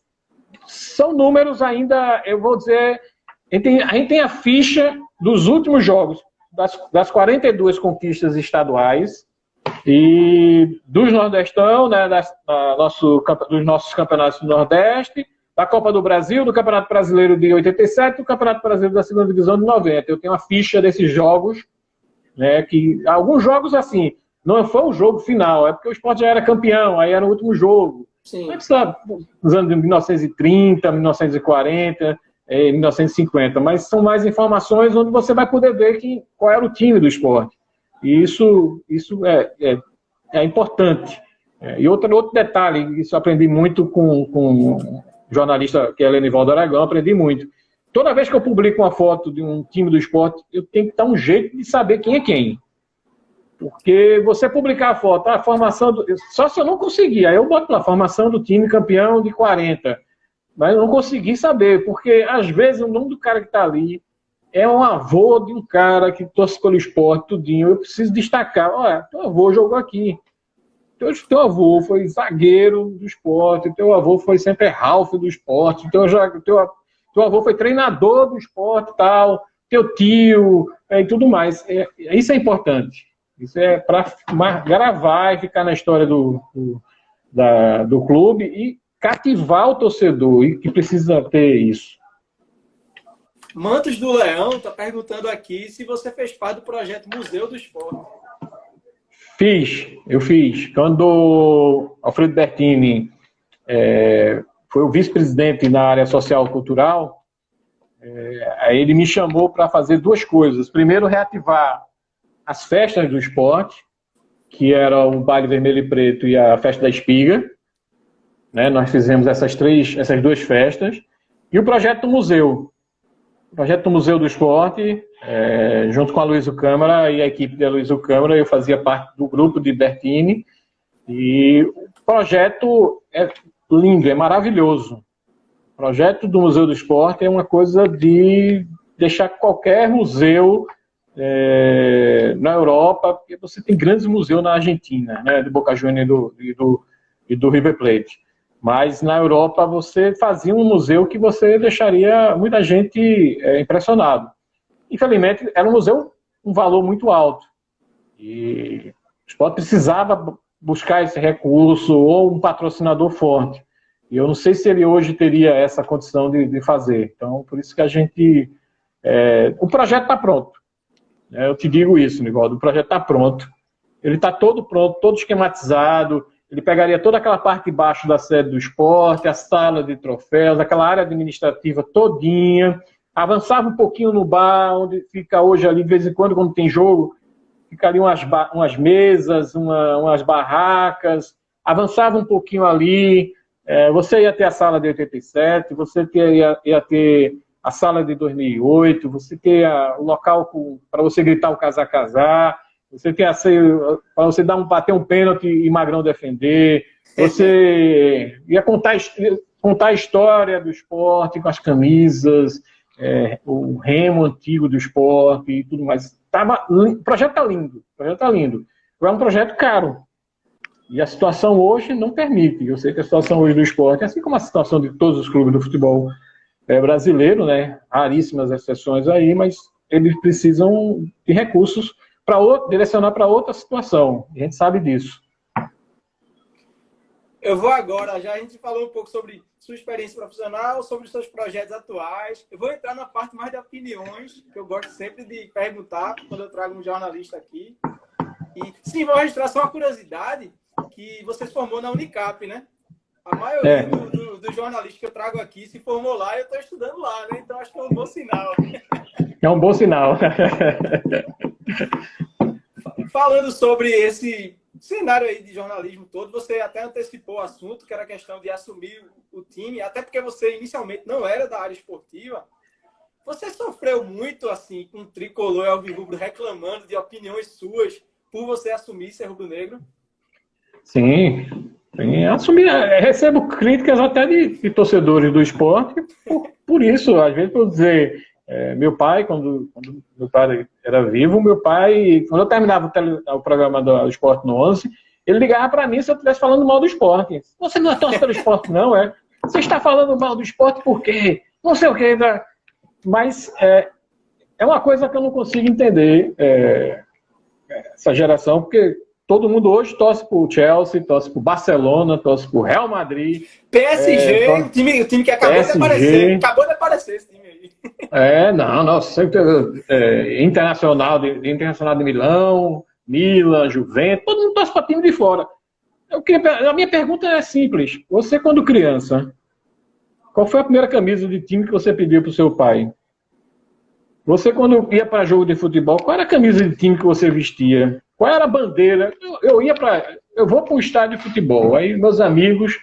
São números ainda, eu vou dizer... A gente tem a ficha dos últimos jogos, das 42 conquistas estaduais e dos Nordestão, né, dos nossos campeonatos do Nordeste, da Copa do Brasil, do Campeonato Brasileiro de 87 e do Campeonato Brasileiro da Segunda Divisão de 90. Eu tenho a ficha desses jogos, né, que alguns jogos, assim, não foi o jogo final, é porque o Sport já era campeão, aí era o último jogo. Sim. Nos anos de 1930, 1940... 1950, mas são mais informações onde você vai poder ver qual era o time do esporte. E isso é importante. E outro detalhe, isso eu aprendi muito com o jornalista que é Lenivaldo Aragão, aprendi muito. Toda vez que eu publico uma foto de um time do esporte, eu tenho que dar um jeito de saber quem é quem. Porque você publicar a foto, a formação... Só se eu não conseguir, aí eu boto lá, a formação do time campeão de 40. Mas eu não consegui saber, porque às vezes o nome do cara que está ali é um avô de um cara que torce pelo esporte, tudinho. Eu preciso destacar, olha, teu avô jogou aqui. Teu avô foi zagueiro do esporte, teu avô foi sempre Ralf do esporte, teu avô foi treinador do esporte, tal, teu tio, e tudo mais. Isso é importante. Isso é para gravar e ficar na história do clube e cativar o torcedor, e que precisa ter isso. Mantos do Leão está perguntando aqui se você fez parte do projeto Museu do Esporte. Eu fiz. Quando Alfredo Bertini foi o vice-presidente na área social e cultural, aí ele me chamou para fazer duas coisas. Primeiro, reativar as festas do esporte, que era o Baile Vermelho e Preto e a Festa da Espiga. Né, nós fizemos essas duas festas. E o projeto do museu. O projeto do Museu do Esporte, junto com a Luísio Câmara e a equipe da Luísio Câmara, eu fazia parte do grupo de Bertini. E o projeto é lindo, é maravilhoso. O projeto do Museu do Esporte é uma coisa de deixar qualquer museu na Europa, porque você tem grandes museus na Argentina, né, de Boca Juniors e do River Plate. Mas na Europa você fazia um museu que você deixaria muita gente impressionado. Infelizmente, era um museu com um valor muito alto. E o esporte precisava buscar esse recurso ou um patrocinador forte. E eu não sei se ele hoje teria essa condição de fazer. Então, por isso que a gente... o projeto está pronto. Eu te digo isso, Nivaldo. O projeto está pronto. Ele está todo pronto, todo esquematizado. Ele pegaria toda aquela parte de baixo da sede do esporte, a sala de troféus, aquela área administrativa todinha, avançava um pouquinho no bar, onde fica hoje ali, de vez em quando tem jogo, fica ali umas mesas, umas barracas, avançava um pouquinho ali, você ia ter a sala de 87, você ia ter a sala de 2008, você ter o local para você gritar o casar, você tem para você bater um pênalti e Magrão defender. Você ia contar a história do esporte com as camisas, o remo antigo do esporte e tudo mais. O projeto está lindo. É um projeto caro. E a situação hoje não permite. Eu sei que a situação hoje do esporte, assim como a situação de todos os clubes do futebol brasileiro, né? Raríssimas exceções aí, mas eles precisam de recursos para direcionar para outra situação. A gente sabe disso. Eu vou agora, já a gente falou um pouco sobre sua experiência profissional, sobre os seus projetos atuais. Eu vou entrar na parte mais de opiniões, que eu gosto sempre de perguntar quando eu trago um jornalista aqui. E sim, vou registrar só uma curiosidade, que você se formou na Unicap, né? A maioria dos jornalistas que eu trago aqui se formou lá e eu estou estudando lá, né? Então acho que é um bom sinal. É um bom sinal. Falando sobre esse cenário aí de jornalismo todo, você até antecipou o assunto, que era a questão de assumir o time, até porque você inicialmente não era da área esportiva. Você sofreu muito, assim, com o tricolor e alvirrubro reclamando de opiniões suas por você assumir ser rubro-negro? Sim, assumir. Recebo críticas até de torcedores do esporte por isso. Às vezes, por dizer, meu pai, quando meu pai era vivo, meu pai, quando eu terminava o programa do Esporte no 11, ele ligava para mim se eu estivesse falando mal do esporte. Você não torce pelo esporte, não, é? Você está falando mal do esporte por quê? Não sei o quê. Mas é uma coisa que eu não consigo entender, essa geração, porque todo mundo hoje torce pro Chelsea, torce pro Barcelona, torce pro Real Madrid. PSG, o time que acabou de aparecer. Acabou de aparecer esse time aí. Não, sempre Internacional de Milão, Milan, Juventus, todo mundo torce para time de fora. A minha pergunta é simples. Você, quando criança, qual foi a primeira camisa de time que você pediu pro seu pai? Você, quando ia para jogo de futebol, qual era a camisa de time que você vestia? Qual era a bandeira? Eu vou para um estádio de futebol. Aí meus amigos,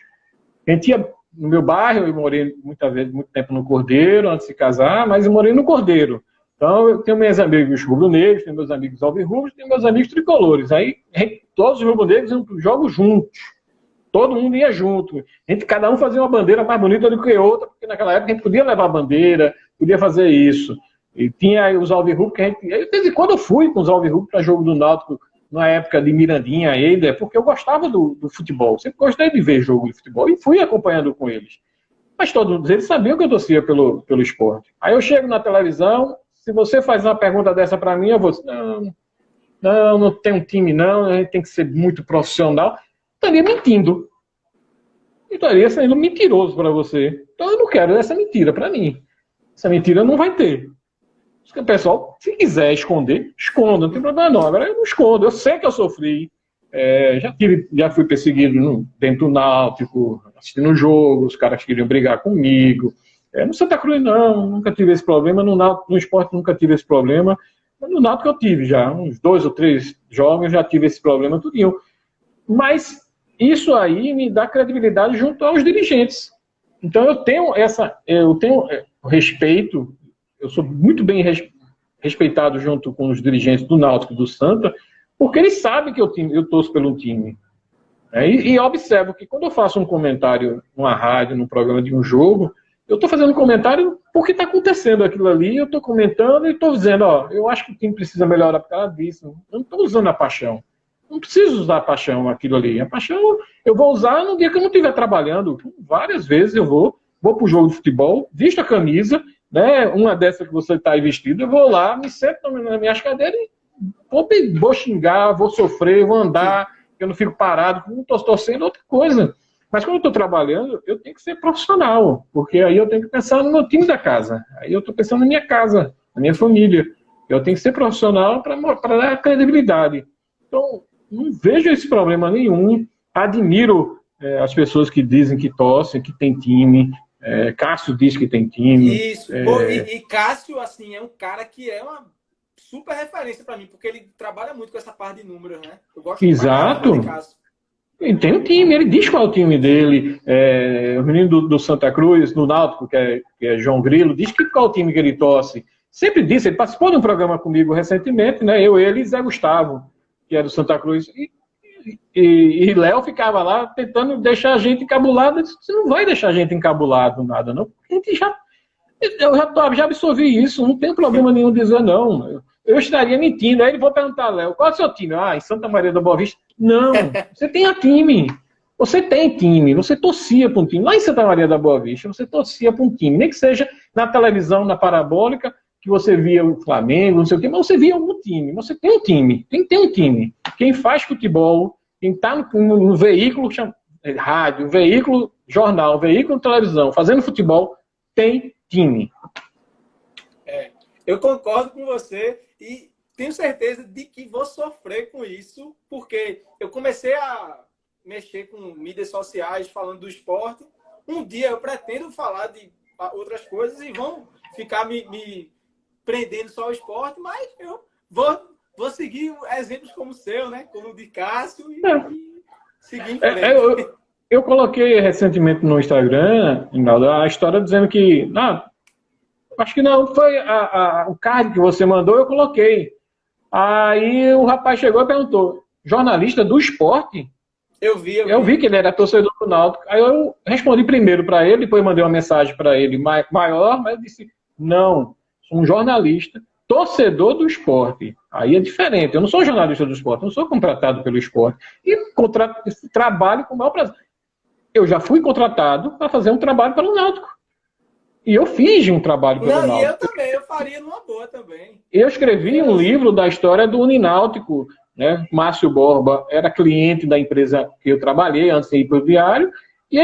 a gente ia no meu bairro, eu morei muito tempo no Cordeiro, antes de casar, mas eu morei no Cordeiro. Então eu tenho meus amigos rubro-negros, tenho meus amigos alvirrubros, tenho meus amigos tricolores. Aí todos os rubro-negros iam para os jogos juntos. Todo mundo ia junto. Cada um fazia uma bandeira mais bonita do que outra, porque naquela época a gente podia levar bandeira, podia fazer isso. E tinha os alvirrubros que a gente... De vez em quando eu fui com os alvirrubros para jogo do Náutico, na época de Mirandinha ainda, porque eu gostava do futebol. Sempre gostei de ver jogo de futebol e fui acompanhando com eles. Mas todos eles sabiam que eu torcia pelo esporte. Aí eu chego na televisão, se você faz uma pergunta dessa para mim, eu vou dizer, não tem um time não, a gente tem que ser muito profissional. Estaria mentindo. Estaria sendo mentiroso para você. Então eu não quero essa mentira para mim. Essa mentira não vai ter. O pessoal, se quiser esconder, esconda, não tem problema não. Agora eu não escondo, eu sei que eu sofri. Já fui perseguido dentro do Náutico, assistindo o jogo, os caras queriam brigar comigo. No Santa Cruz não, nunca tive esse problema. No esporte nunca tive esse problema. Mas no Náutico eu tive já, uns 2 ou 3 jogos, já tive esse problema tudinho. Mas isso aí me dá credibilidade junto aos dirigentes. Então eu tenho respeito. Eu sou muito bem respeitado junto com os dirigentes do Náutico e do Santa, porque eles sabem que eu torço pelo time. E observo que quando eu faço um comentário numa rádio, num programa de um jogo, eu estou fazendo um comentário porque está acontecendo aquilo ali, eu estou comentando e estou dizendo, eu acho que o time precisa melhorar por causa disso. Eu não estou usando a paixão. Não preciso usar a paixão aquilo ali. A paixão eu vou usar no dia que eu não estiver trabalhando. Várias vezes eu vou para o jogo de futebol, visto a camisa, né, uma dessa que você está aí vestido, eu vou lá, me sento na minha cadeira e vou xingar, vou sofrer, vou andar, eu não fico parado, não estou torcendo outra coisa. Mas quando eu estou trabalhando, eu tenho que ser profissional, porque aí eu tenho que pensar no meu time da casa, aí eu estou pensando na minha casa, na minha família. Eu tenho que ser profissional para dar credibilidade. Então, não vejo esse problema nenhum, admiro as pessoas que dizem que torcem, que tem time. Cássio diz que tem time. Isso. E Cássio, assim, é um cara que é uma super referência para mim, porque ele trabalha muito com essa parte de números, né? Eu gosto Exato. De Cássio. Ele tem um time, ele diz qual é o time dele. O menino do Santa Cruz, do Náutico, que é João Grilo, diz qual é o time que ele torce. Sempre disse, ele participou de um programa comigo recentemente, né? Ele e Zé Gustavo, que é do Santa Cruz. E Léo ficava lá tentando deixar a gente encabulado. Você não vai deixar a gente encabulado, nada, não. Eu já absorvi isso, não tem problema nenhum dizer não. Eu estaria mentindo. Aí ele vou perguntar, Léo, qual é o seu time? Em Santa Maria da Boa Vista. Não, você tem time. Você tem time, você torcia para um time. Lá em Santa Maria da Boa Vista, você torcia para um time. Nem que seja na televisão, na parabólica, que você via o Flamengo, não sei o quê, mas você via algum time. Você tem um time, tem que ter um time. Quem faz futebol, quem está no veículo, rádio, veículo jornal, veículo televisão, fazendo futebol, tem time. Eu concordo com você e tenho certeza de que vou sofrer com isso, porque eu comecei a mexer com mídias sociais, falando do esporte. Um dia eu pretendo falar de outras coisas e vão ficar me prendendo só ao esporte, mas eu vou seguir exemplos como o seu, né? Como o de Cássio e seguir em frente. Eu coloquei recentemente no Instagram, Rinaldo, a história dizendo que... acho que não, foi o card que você mandou, eu coloquei. Aí o rapaz chegou e perguntou, jornalista do esporte? Eu vi que ele era torcedor do Náutico. Aí eu respondi primeiro para ele, depois mandei uma mensagem para ele maior, mas eu disse, não, sou um jornalista, torcedor do esporte. Aí é diferente, eu não sou jornalista do esporte, eu não sou contratado pelo esporte. E trabalho com o maior prazer. Eu já fui contratado para fazer um trabalho para o Náutico. E eu fiz um trabalho pelo Náutico. E eu também, eu faria numa boa também. Eu escrevi um livro da história do Unináutico, né? Márcio Borba era cliente da empresa que eu trabalhei antes de ir para o Diário, e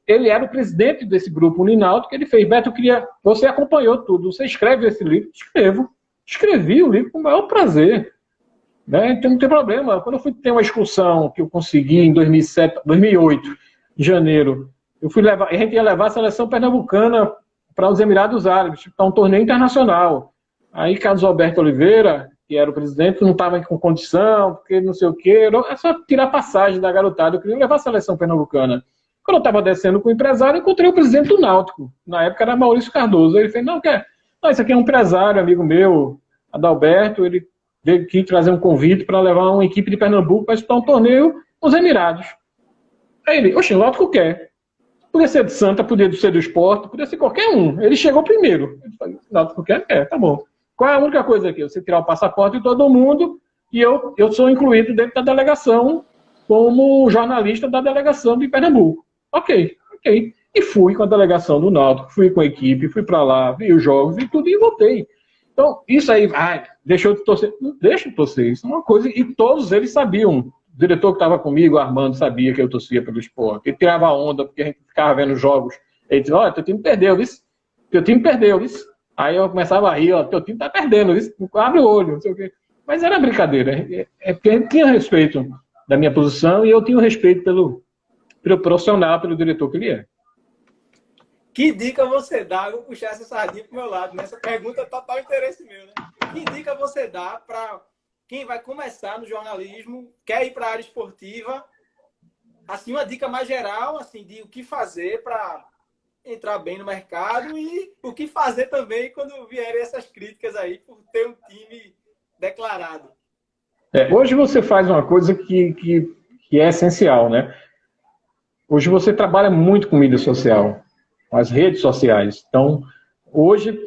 ele era o presidente desse grupo Unináutico. Ele fez, Beto, você acompanhou tudo, você escreve esse livro? Escrevi o livro com o maior prazer, né? Então não tem problema. Quando eu fui ter uma excursão que eu consegui em 2008, em janeiro, a gente ia levar a seleção pernambucana para os Emirados Árabes, para um torneio internacional. Aí Carlos Alberto Oliveira, que era o presidente, não estava com condição, porque não sei o quê. É só tirar passagem da garotada. Eu queria levar a seleção pernambucana. Quando eu estava descendo com o empresário, eu encontrei o presidente do Náutico. Na época era Maurício Cardoso. Ele fez, não, esse aqui é um empresário, amigo meu, Adalberto. Ele veio aqui trazer um convite para levar uma equipe de Pernambuco para disputar um torneio nos Emirados. Aí ele, oxe, o Náutico quer. Podia ser de Santa, podia ser do esporte, podia ser qualquer um. Ele chegou primeiro. Ele falou, Náutico quer? Tá bom. Qual é a única coisa aqui? Você tirar o passaporte de todo mundo e eu sou incluído dentro da delegação como jornalista da delegação de Pernambuco. Ok. E fui com a delegação do Náutico, fui com a equipe, fui para lá, vi os jogos e tudo e voltei. Então, isso aí, deixou de torcer. Não deixa de torcer, isso é uma coisa, e todos eles sabiam. O diretor que estava comigo, Armando, sabia que eu torcia pelo esporte. Ele tirava onda, porque a gente ficava vendo jogos. Ele dizia, olha, teu time perdeu, isso. Aí eu começava a rir, teu time tá perdendo, isso. Abre o olho, não sei o quê. Mas era brincadeira. É porque a gente tinha respeito da minha posição e eu tinha respeito pelo profissional, pelo diretor que ele é. Que dica você dá? Eu vou puxar essa sardinha pro meu lado, nessa pergunta total interesse meu, né? Que dica você dá para quem vai começar no jornalismo, quer ir para a área esportiva, assim, uma dica mais geral, assim, de o que fazer para entrar bem no mercado e o que fazer também quando vierem essas críticas aí por ter um time declarado. Hoje você faz uma coisa que é essencial, né? Hoje você trabalha muito com mídia social, com as redes sociais. Então, hoje,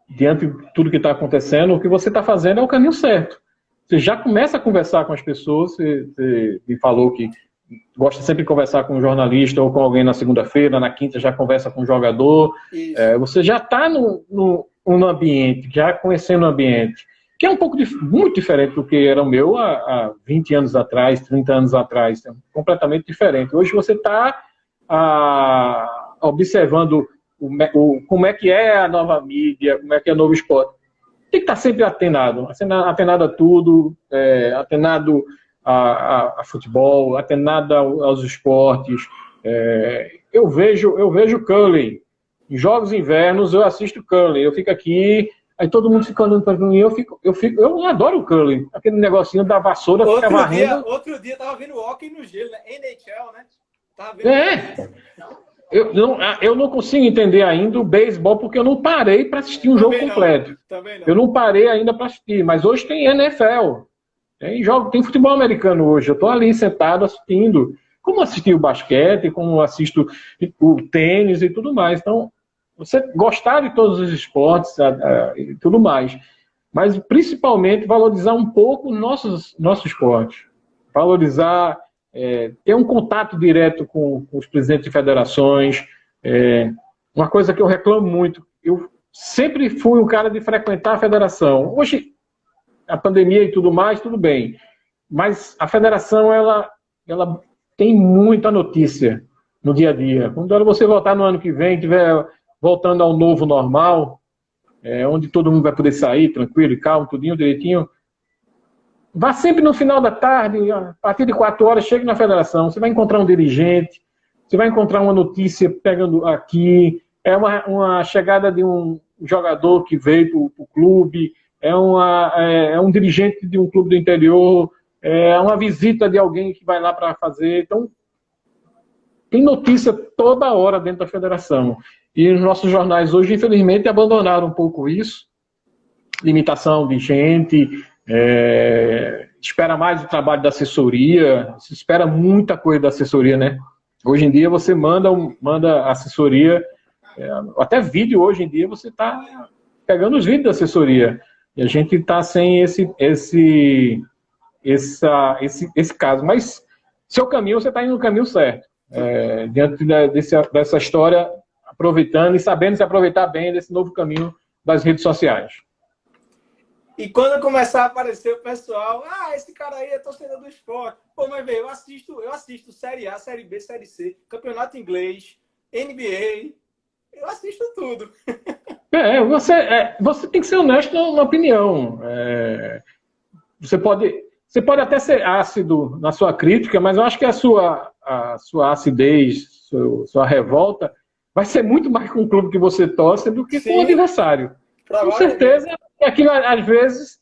diante de tudo que está acontecendo, o que você está fazendo é o caminho certo. Você já começa a conversar com as pessoas, você me falou que gosta sempre de conversar com um jornalista ou com alguém na segunda-feira, na quinta já conversa com um jogador. Você já está no ambiente, já conhecendo o ambiente, que é um pouco muito diferente do que era o meu há 20 anos atrás, 30 anos atrás, é completamente diferente. Hoje você está observando como é que é a nova mídia, como é que é o novo esporte. Tem que estar sempre atenado a tudo, atenado a futebol, atenado aos esportes. Eu vejo curling. Em jogos invernos eu assisto curling. Eu fico aqui, aí todo mundo fica olhando para mim, eu adoro o curling. Aquele negocinho da vassoura fica varrendo. Outro dia eu tava vendo hockey no gelo, né? NHL, né? Tava vendo Eu não consigo entender ainda o beisebol porque eu não parei para assistir um jogo completo. Também não. Eu não parei ainda para assistir, mas hoje tem NFL. Tem futebol americano hoje. Eu estou ali sentado assistindo. Como assisti o basquete, como assisto o tênis e tudo mais. Então, você gostar de todos os esportes e tudo mais. Mas, principalmente, valorizar um pouco o nosso esporte. valorizar, ter um contato direto com os presidentes de federações. Uma coisa que eu reclamo muito, eu sempre fui um cara de frequentar a federação. Hoje, a pandemia e tudo mais, tudo bem. Mas a federação, ela tem muita notícia no dia a dia. Quando você voltar no ano que vem, estiver voltando ao novo normal, onde todo mundo vai poder sair tranquilo e calmo, tudinho direitinho, vá sempre no final da tarde, a partir de 4 horas, chegue na federação, você vai encontrar um dirigente, você vai encontrar uma notícia pegando aqui, uma chegada de um jogador que veio para o clube, um dirigente de um clube do interior, uma visita de alguém que vai lá para fazer. Então, tem notícia toda hora dentro da federação. E os nossos jornais hoje, infelizmente, abandonaram um pouco isso. Limitação de gente, espera mais o trabalho da assessoria, se espera muita coisa da assessoria, né? Hoje em dia você manda assessoria, até vídeo hoje em dia você está pegando os vídeos da assessoria. E a gente está sem esse caso. Mas seu caminho, você está indo no caminho certo. Diante dessa história, aproveitando e sabendo se aproveitar bem desse novo caminho das redes sociais. E quando começar a aparecer o pessoal, esse cara aí é torcedor do Sport. Pô, mas velho, eu assisto Série A, Série B, Série C, Campeonato Inglês, NBA, eu assisto tudo. Você tem que ser honesto na opinião. Você pode até ser ácido na sua crítica, mas eu acho que a sua acidez, sua revolta, vai ser muito mais com o clube que você torce do que com o adversário. Com certeza, aquilo às vezes,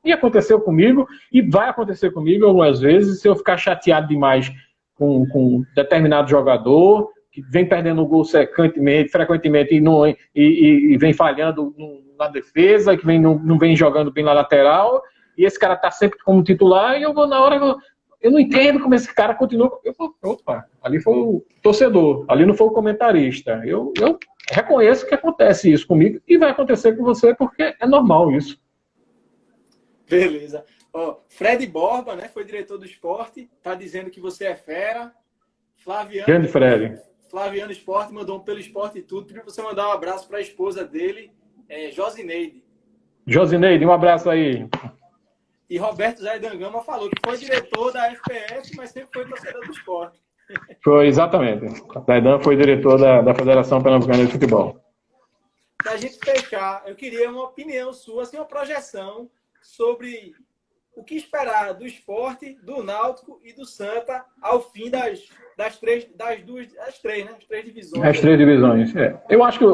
e aconteceu comigo, e vai acontecer comigo algumas vezes, se eu ficar chateado demais com determinado jogador, que vem perdendo o gol frequentemente e vem falhando na defesa, que não vem jogando bem na lateral, e esse cara está sempre como titular, e eu vou na hora... Eu não entendo como esse cara continua... Eu falo, opa, ali foi o torcedor, ali não foi o comentarista. Eu reconheço que acontece isso comigo e vai acontecer com você porque é normal isso. Beleza. Fred Borba, né, foi diretor do esporte, tá dizendo que você é fera. Grande Fred. Flaviano Esporte mandou pelo esporte e tudo. Pediu pra você mandar um abraço para a esposa dele, Josineide. Josineide, um abraço aí. E Roberto Zé Dangama falou que foi diretor da FPS, mas sempre foi torcedor do esporte. Foi, exatamente. Zaidan foi diretor da Federação Pernambucana de Futebol. Para a gente fechar, eu queria uma opinião sua, assim, uma projeção sobre o que esperar do esporte, do Náutico e do Santa ao fim das três divisões. As 3 divisões. Eu acho que,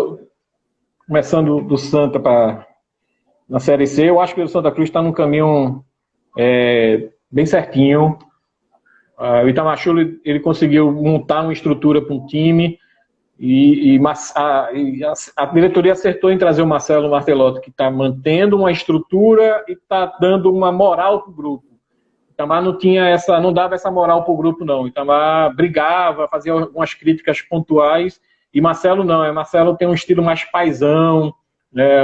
começando do Santa na Série C, eu acho que o Santa Cruz está num caminho bem certinho. O Itamachule, ele conseguiu montar uma estrutura para um time e a diretoria acertou em trazer o Marcelo Martelotto, que está mantendo uma estrutura e está dando uma moral para o grupo. O Itamar não dava essa moral para o grupo, não. O Itamar brigava, fazia algumas críticas pontuais, e Marcelo não. Marcelo tem um estilo mais paizão,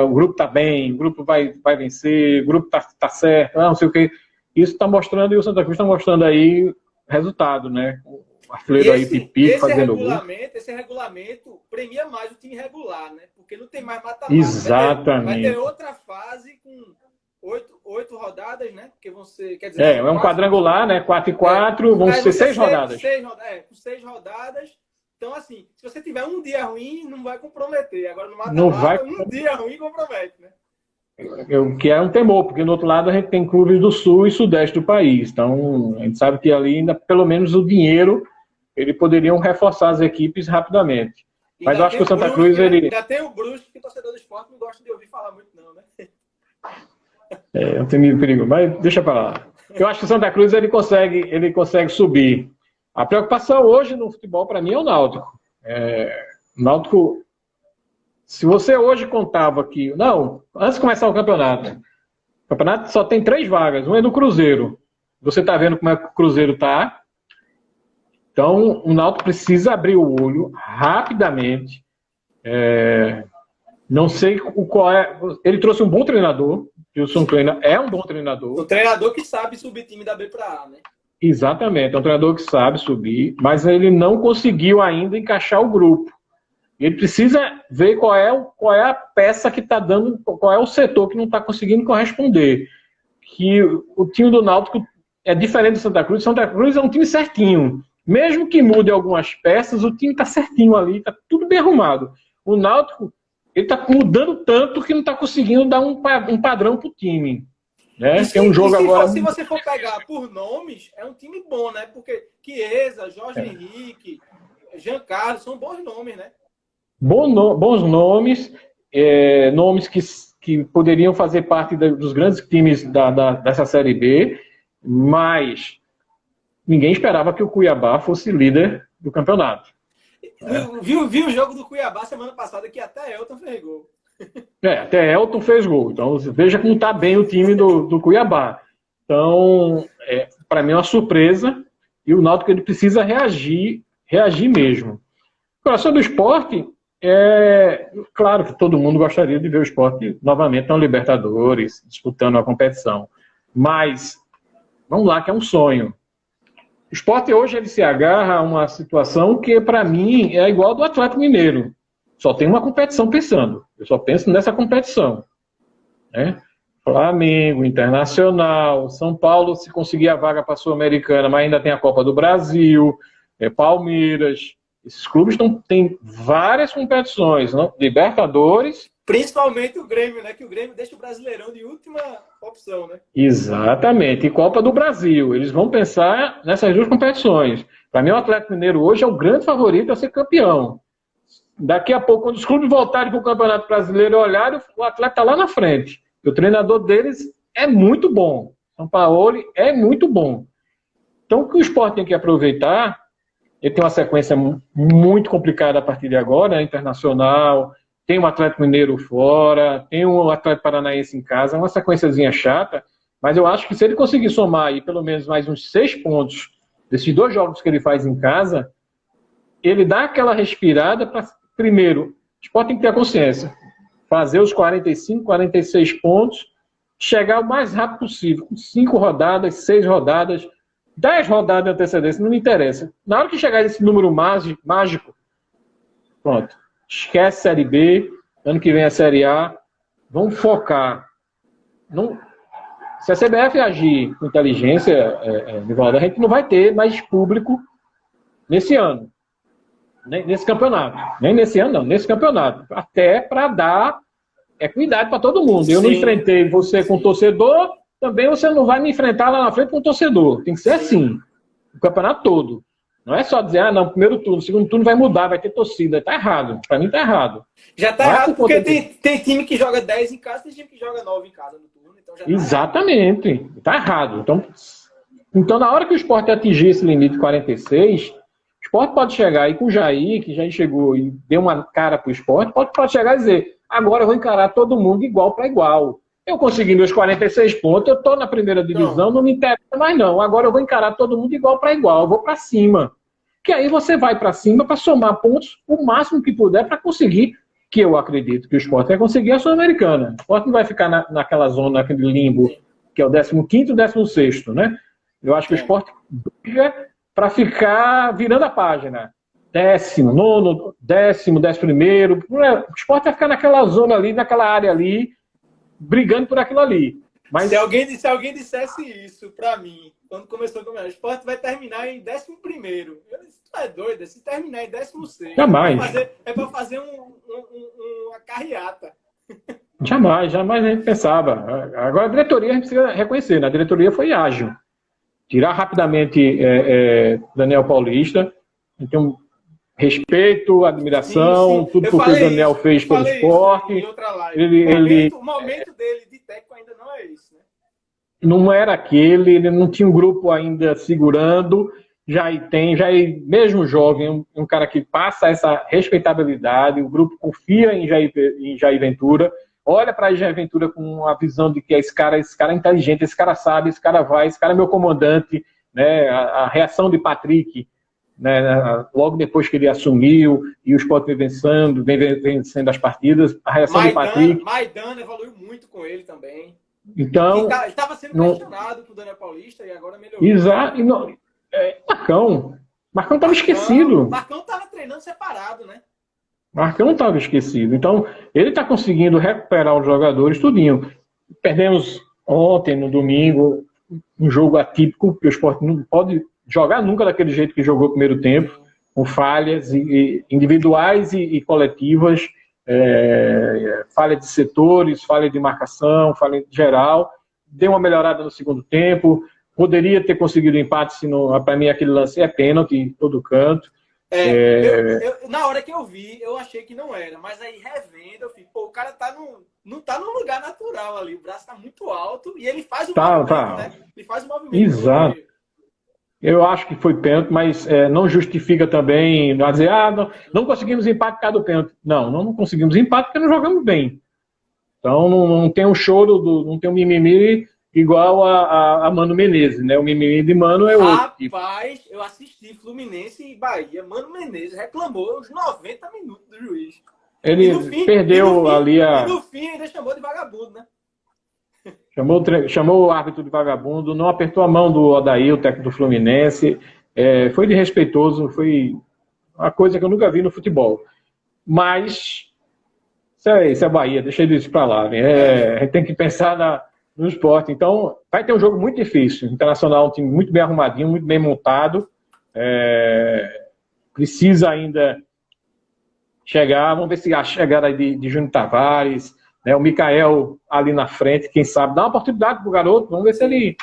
o grupo está bem, o grupo vai vencer, o grupo está certo, não sei o quê. Isso está mostrando, e o Santa Cruz está mostrando aí resultado, né? O Artilheiro aí, Pipi, fazendo gol. Esse regulamento premia mais o time regular, né? Porque não tem mais mata-mata. Exatamente. Vai ter outra fase com 8 rodadas, né? Porque vão ser, quer dizer, é um quadrangular, né? 4 e 4, vão ser 6 rodadas. Com 6 rodadas. Então, assim, se você tiver um dia ruim, não vai comprometer. Agora, no mata-mata, um dia ruim compromete, né? Que é um temor, porque no outro lado a gente tem clubes do sul e sudeste do país. Então, a gente sabe que ali ainda, pelo menos o dinheiro, eles poderiam reforçar as equipes rapidamente. Mas eu acho que o Santa Cruz, ainda tem o Brusque, que o torcedor do esporte não gosta de ouvir falar muito, não, né? É um time de perigo, mas deixa pra lá. Eu acho que o Santa Cruz, ele consegue subir. A preocupação hoje no futebol, para mim, é o Náutico. O Náutico... Se você hoje contava que... Não, antes de começar o campeonato só tem 3 vagas. Um é do Cruzeiro. Você está vendo como é que o Cruzeiro está. Então, o Náutico precisa abrir o olho rapidamente. Não sei qual é... Ele trouxe um bom treinador. Gilson Kleina é um bom treinador. O treinador que sabe subir time da B para A, né? Exatamente, é um treinador que sabe subir, mas ele não conseguiu ainda encaixar o grupo. Ele precisa ver qual é a peça que está dando, qual é o setor que não está conseguindo corresponder. Que o time do Náutico é diferente do Santa Cruz. Santa Cruz é um time certinho. Mesmo que mude algumas peças, o time está certinho ali, está tudo bem arrumado. O Náutico ele está mudando tanto que não está conseguindo dar um padrão para o time. Né? Tem um jogo agora. Se você for pegar por nomes, é um time bom, né? Porque Chiesa, Jorge Henrique, Jean Carlos, são bons nomes, né? Bons nomes, nomes que poderiam fazer parte dos grandes times dessa Série B, mas ninguém esperava que o Cuiabá fosse líder do campeonato. Viu o jogo do Cuiabá semana passada, que até Elton fez gol. Até Elton fez gol. Então, veja como está bem o time do Cuiabá. Então, para mim é uma surpresa, e o Náutico ele precisa reagir mesmo. Agora, sobre o Sport, claro que todo mundo gostaria de ver o Sport novamente na Libertadores, disputando a competição. Mas, vamos lá, que é um sonho. O Sport hoje ele se agarra a uma situação que, para mim, é igual ao do Atlético Mineiro. Só tem uma competição pensando. Eu só penso nessa competição. Né? Flamengo, Internacional, São Paulo, se conseguir a vaga para a Sul-Americana, mas ainda tem a Copa do Brasil, Palmeiras. Esses clubes têm várias competições, não? Libertadores. Principalmente o Grêmio, né? Que o Grêmio deixa o Brasileirão de última opção, né? Exatamente. E Copa do Brasil. Eles vão pensar nessas duas competições. Para mim, o Atlético Mineiro hoje é o grande favorito a ser campeão. Daqui a pouco, quando os clubes voltarem para o Campeonato Brasileiro e olharem, o Atlético está lá na frente. O treinador deles é muito bom. São Paulo é muito bom. Então, o que o Sport tem que aproveitar, ele tem uma sequência muito complicada a partir de agora, né? Internacional, tem o Atlético Mineiro fora, tem o Atlético Paranaense em casa, é uma sequenciazinha chata, mas eu acho que se ele conseguir somar aí pelo menos mais uns 6 pontos desses 2 jogos que ele faz em casa, ele dá aquela respirada para, primeiro, o Sport tem que ter a consciência, fazer os 45, 46 pontos, chegar o mais rápido possível, com 5 rodadas, 6 rodadas, 10 rodadas de antecedência, não me interessa. Na hora que chegar esse número mágico, pronto. Esquece Série B, ano que vem a Série A, vamos focar. Se a CBF agir com inteligência, Nivaldo, a gente não vai ter mais público nesse ano, nesse campeonato. Nem nesse ano, não, nesse campeonato. Até para dar equidade para todo mundo. Eu não enfrentei você com torcedor, também você não vai me enfrentar lá na frente com o torcedor. Tem que ser assim. O campeonato todo. Não é só dizer, não, primeiro turno, segundo turno vai mudar, vai ter torcida. Está errado. Para mim está errado. Já está errado porque tem time que joga 10 em casa, tem time que joga 9 em casa no turno. Então já exatamente. Está errado. Então, na hora que o Sport atingir esse limite de 46, o Sport pode chegar aí com o Jair, que já chegou e deu uma cara para o Sport, pode chegar e dizer, agora eu vou encarar todo mundo igual para igual. Eu consegui meus 46 pontos, eu estou na primeira divisão, não me interessa mais não. Agora eu vou encarar todo mundo igual para igual, eu vou para cima. Que aí você vai para cima para somar pontos o máximo que puder para conseguir, que eu acredito que o Sport vai conseguir a Sul-Americana. O Sport não vai ficar naquela zona, naquele limbo, que é o 15º e 16º, né? Eu acho que o Sport briga para ficar virando a página. 19º, 10º, 11º. O Sport vai ficar naquela zona ali, naquela área ali, brigando por aquilo ali. Mas se alguém dissesse isso pra mim, quando começou a começar, o Sport vai terminar em 11º. Eu disse, tu é doido? Se terminar em 16º, jamais. É pra fazer uma carreata. Jamais a gente pensava. Agora a diretoria a gente precisa reconhecer, né? A diretoria foi ágil. Tirar rapidamente Daniel Paulista, então respeito, admiração, tudo porque o Daniel fez pelo Sport. O momento dele de técnico ainda não é esse, né? Não era aquele, ele não tinha um grupo ainda segurando, Jair mesmo jovem, um cara que passa essa respeitabilidade, o grupo confia em Jair Ventura, olha para Jair Ventura com a visão de que esse cara é inteligente, esse cara sabe, esse cara vai, esse cara é meu comandante, né? A reação de Patrick, né, logo depois que ele assumiu e o Sport vem vencendo as partidas, a reação de Patrick. Maidana evoluiu muito com ele também. Então, Ele estava sendo não... questionado com o Daniel Paulista e agora melhorou. Exato. Marcão estava esquecido. Marcão estava treinando separado, né? Marcão estava esquecido. Então, ele está conseguindo recuperar os jogadores tudinho. Perdemos ontem, no domingo, um jogo atípico, que o Sport não pode jogar nunca daquele jeito que jogou o primeiro tempo, com falhas individuais e coletivas, falha de setores, falha de marcação, falha geral. Deu uma melhorada no segundo tempo. Poderia ter conseguido empate, se não, para mim aquele lance é pênalti em todo canto. Na hora que eu vi, eu achei que não era, mas aí revendo, eu fico, pô, o cara não tá num lugar natural ali, o braço tá muito alto e ele faz o movimento, né? Ele faz o movimento. Exato. Eu acho que foi pênalti, mas não justifica também não dizer, não conseguimos empate por causa do pênalti. Não conseguimos empate porque não jogamos bem. Então não tem um choro, não tem um mimimi igual a Mano Menezes, né? O mimimi de Mano é outro. Rapaz, eu assisti Fluminense e Bahia. Mano Menezes reclamou os 90 minutos do juiz. Ele perdeu ali a... E no fim ainda chamou de vagabundo, né? Chamou o árbitro de vagabundo, não apertou a mão do Odair, o técnico do Fluminense. Foi desrespeitoso, foi uma coisa que eu nunca vi no futebol. Mas isso é Bahia, deixa isso pra lá. Né? A gente tem que pensar no esporte. Então, vai ter um jogo muito difícil. O Internacional é um time muito bem arrumadinho, muito bem montado. Precisa ainda chegar. Vamos ver se a chegada de Júnior Tavares, né, o Mikael ali na frente, quem sabe, dá uma oportunidade pro garoto. Vamos ver se ele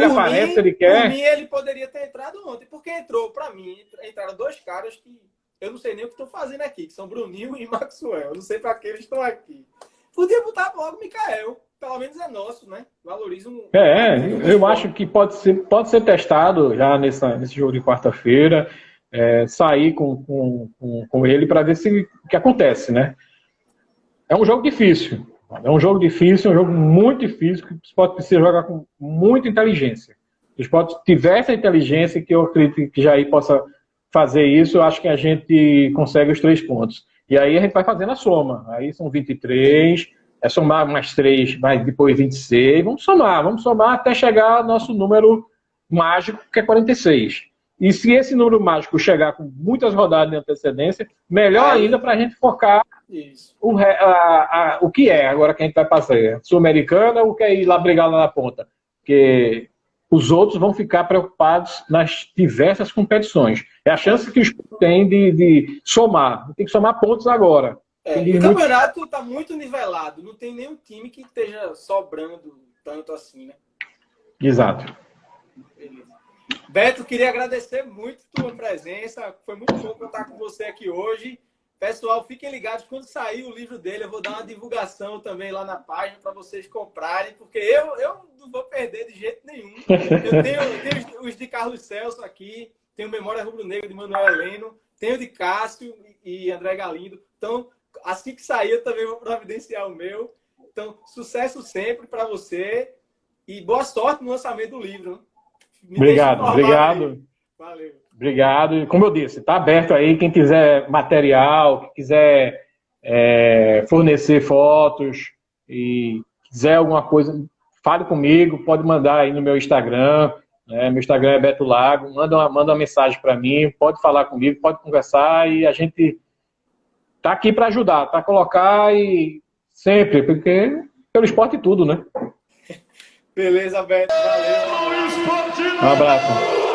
aparece, se ele quer. Por mim, ele poderia ter entrado ontem, porque pra mim, entraram dois caras que eu não sei nem o que estão fazendo aqui, que são Bruninho e Maxwell. Eu não sei para que eles estão aqui. Podia botar logo o Mikael. Pelo menos é nosso, né? Valoriza um... eu acho que pode ser testado já nesse jogo de quarta-feira, sair com ele para ver o que acontece, né? É um jogo difícil. É um jogo muito difícil, que o Sport precisa jogar com muita inteligência. Se o Sport tiver essa inteligência, que eu acredito que Jair possa fazer isso, eu acho que a gente consegue os 3 pontos. E aí a gente vai fazendo a soma. Aí são 23, somar mais 3, vai depois 26. Vamos somar até chegar ao nosso número mágico, que é 46. E se esse número mágico chegar com muitas rodadas de antecedência, melhor ainda para a gente focar o que é agora que a gente vai fazer. Sul-Americana ou quer ir lá brigar lá na ponta? Porque os outros vão ficar preocupados nas diversas competições. É a chance que os tem de somar. Tem que somar pontos agora. O campeonato está muito nivelado. Não tem nenhum time que esteja sobrando tanto assim, né? Exato. Beleza. Beto, queria agradecer muito a tua presença. Foi muito bom contar com você aqui hoje. Pessoal, fiquem ligados. Quando sair o livro dele, eu vou dar uma divulgação também lá na página para vocês comprarem, porque eu não vou perder de jeito nenhum. Eu tenho os de Carlos Celso aqui, tenho Memória Rubro-Negra de Manuel Heleno, tenho de Cássio e André Galindo. Então, assim que sair, eu também vou providenciar o meu. Então, sucesso sempre para você e boa sorte no lançamento do livro. Obrigado. Valeu. Obrigado. E como eu disse, está aberto aí. Quem quiser material, quem quiser fornecer fotos e quiser alguma coisa, fale comigo. Pode mandar aí no meu Instagram. Meu Instagram é Beto Lago. Manda uma mensagem para mim. Pode falar comigo, pode conversar. E a gente está aqui para ajudar, para colocar e sempre, porque pelo esporte tudo, né? Beleza, Beto. Valeu. Um abraço.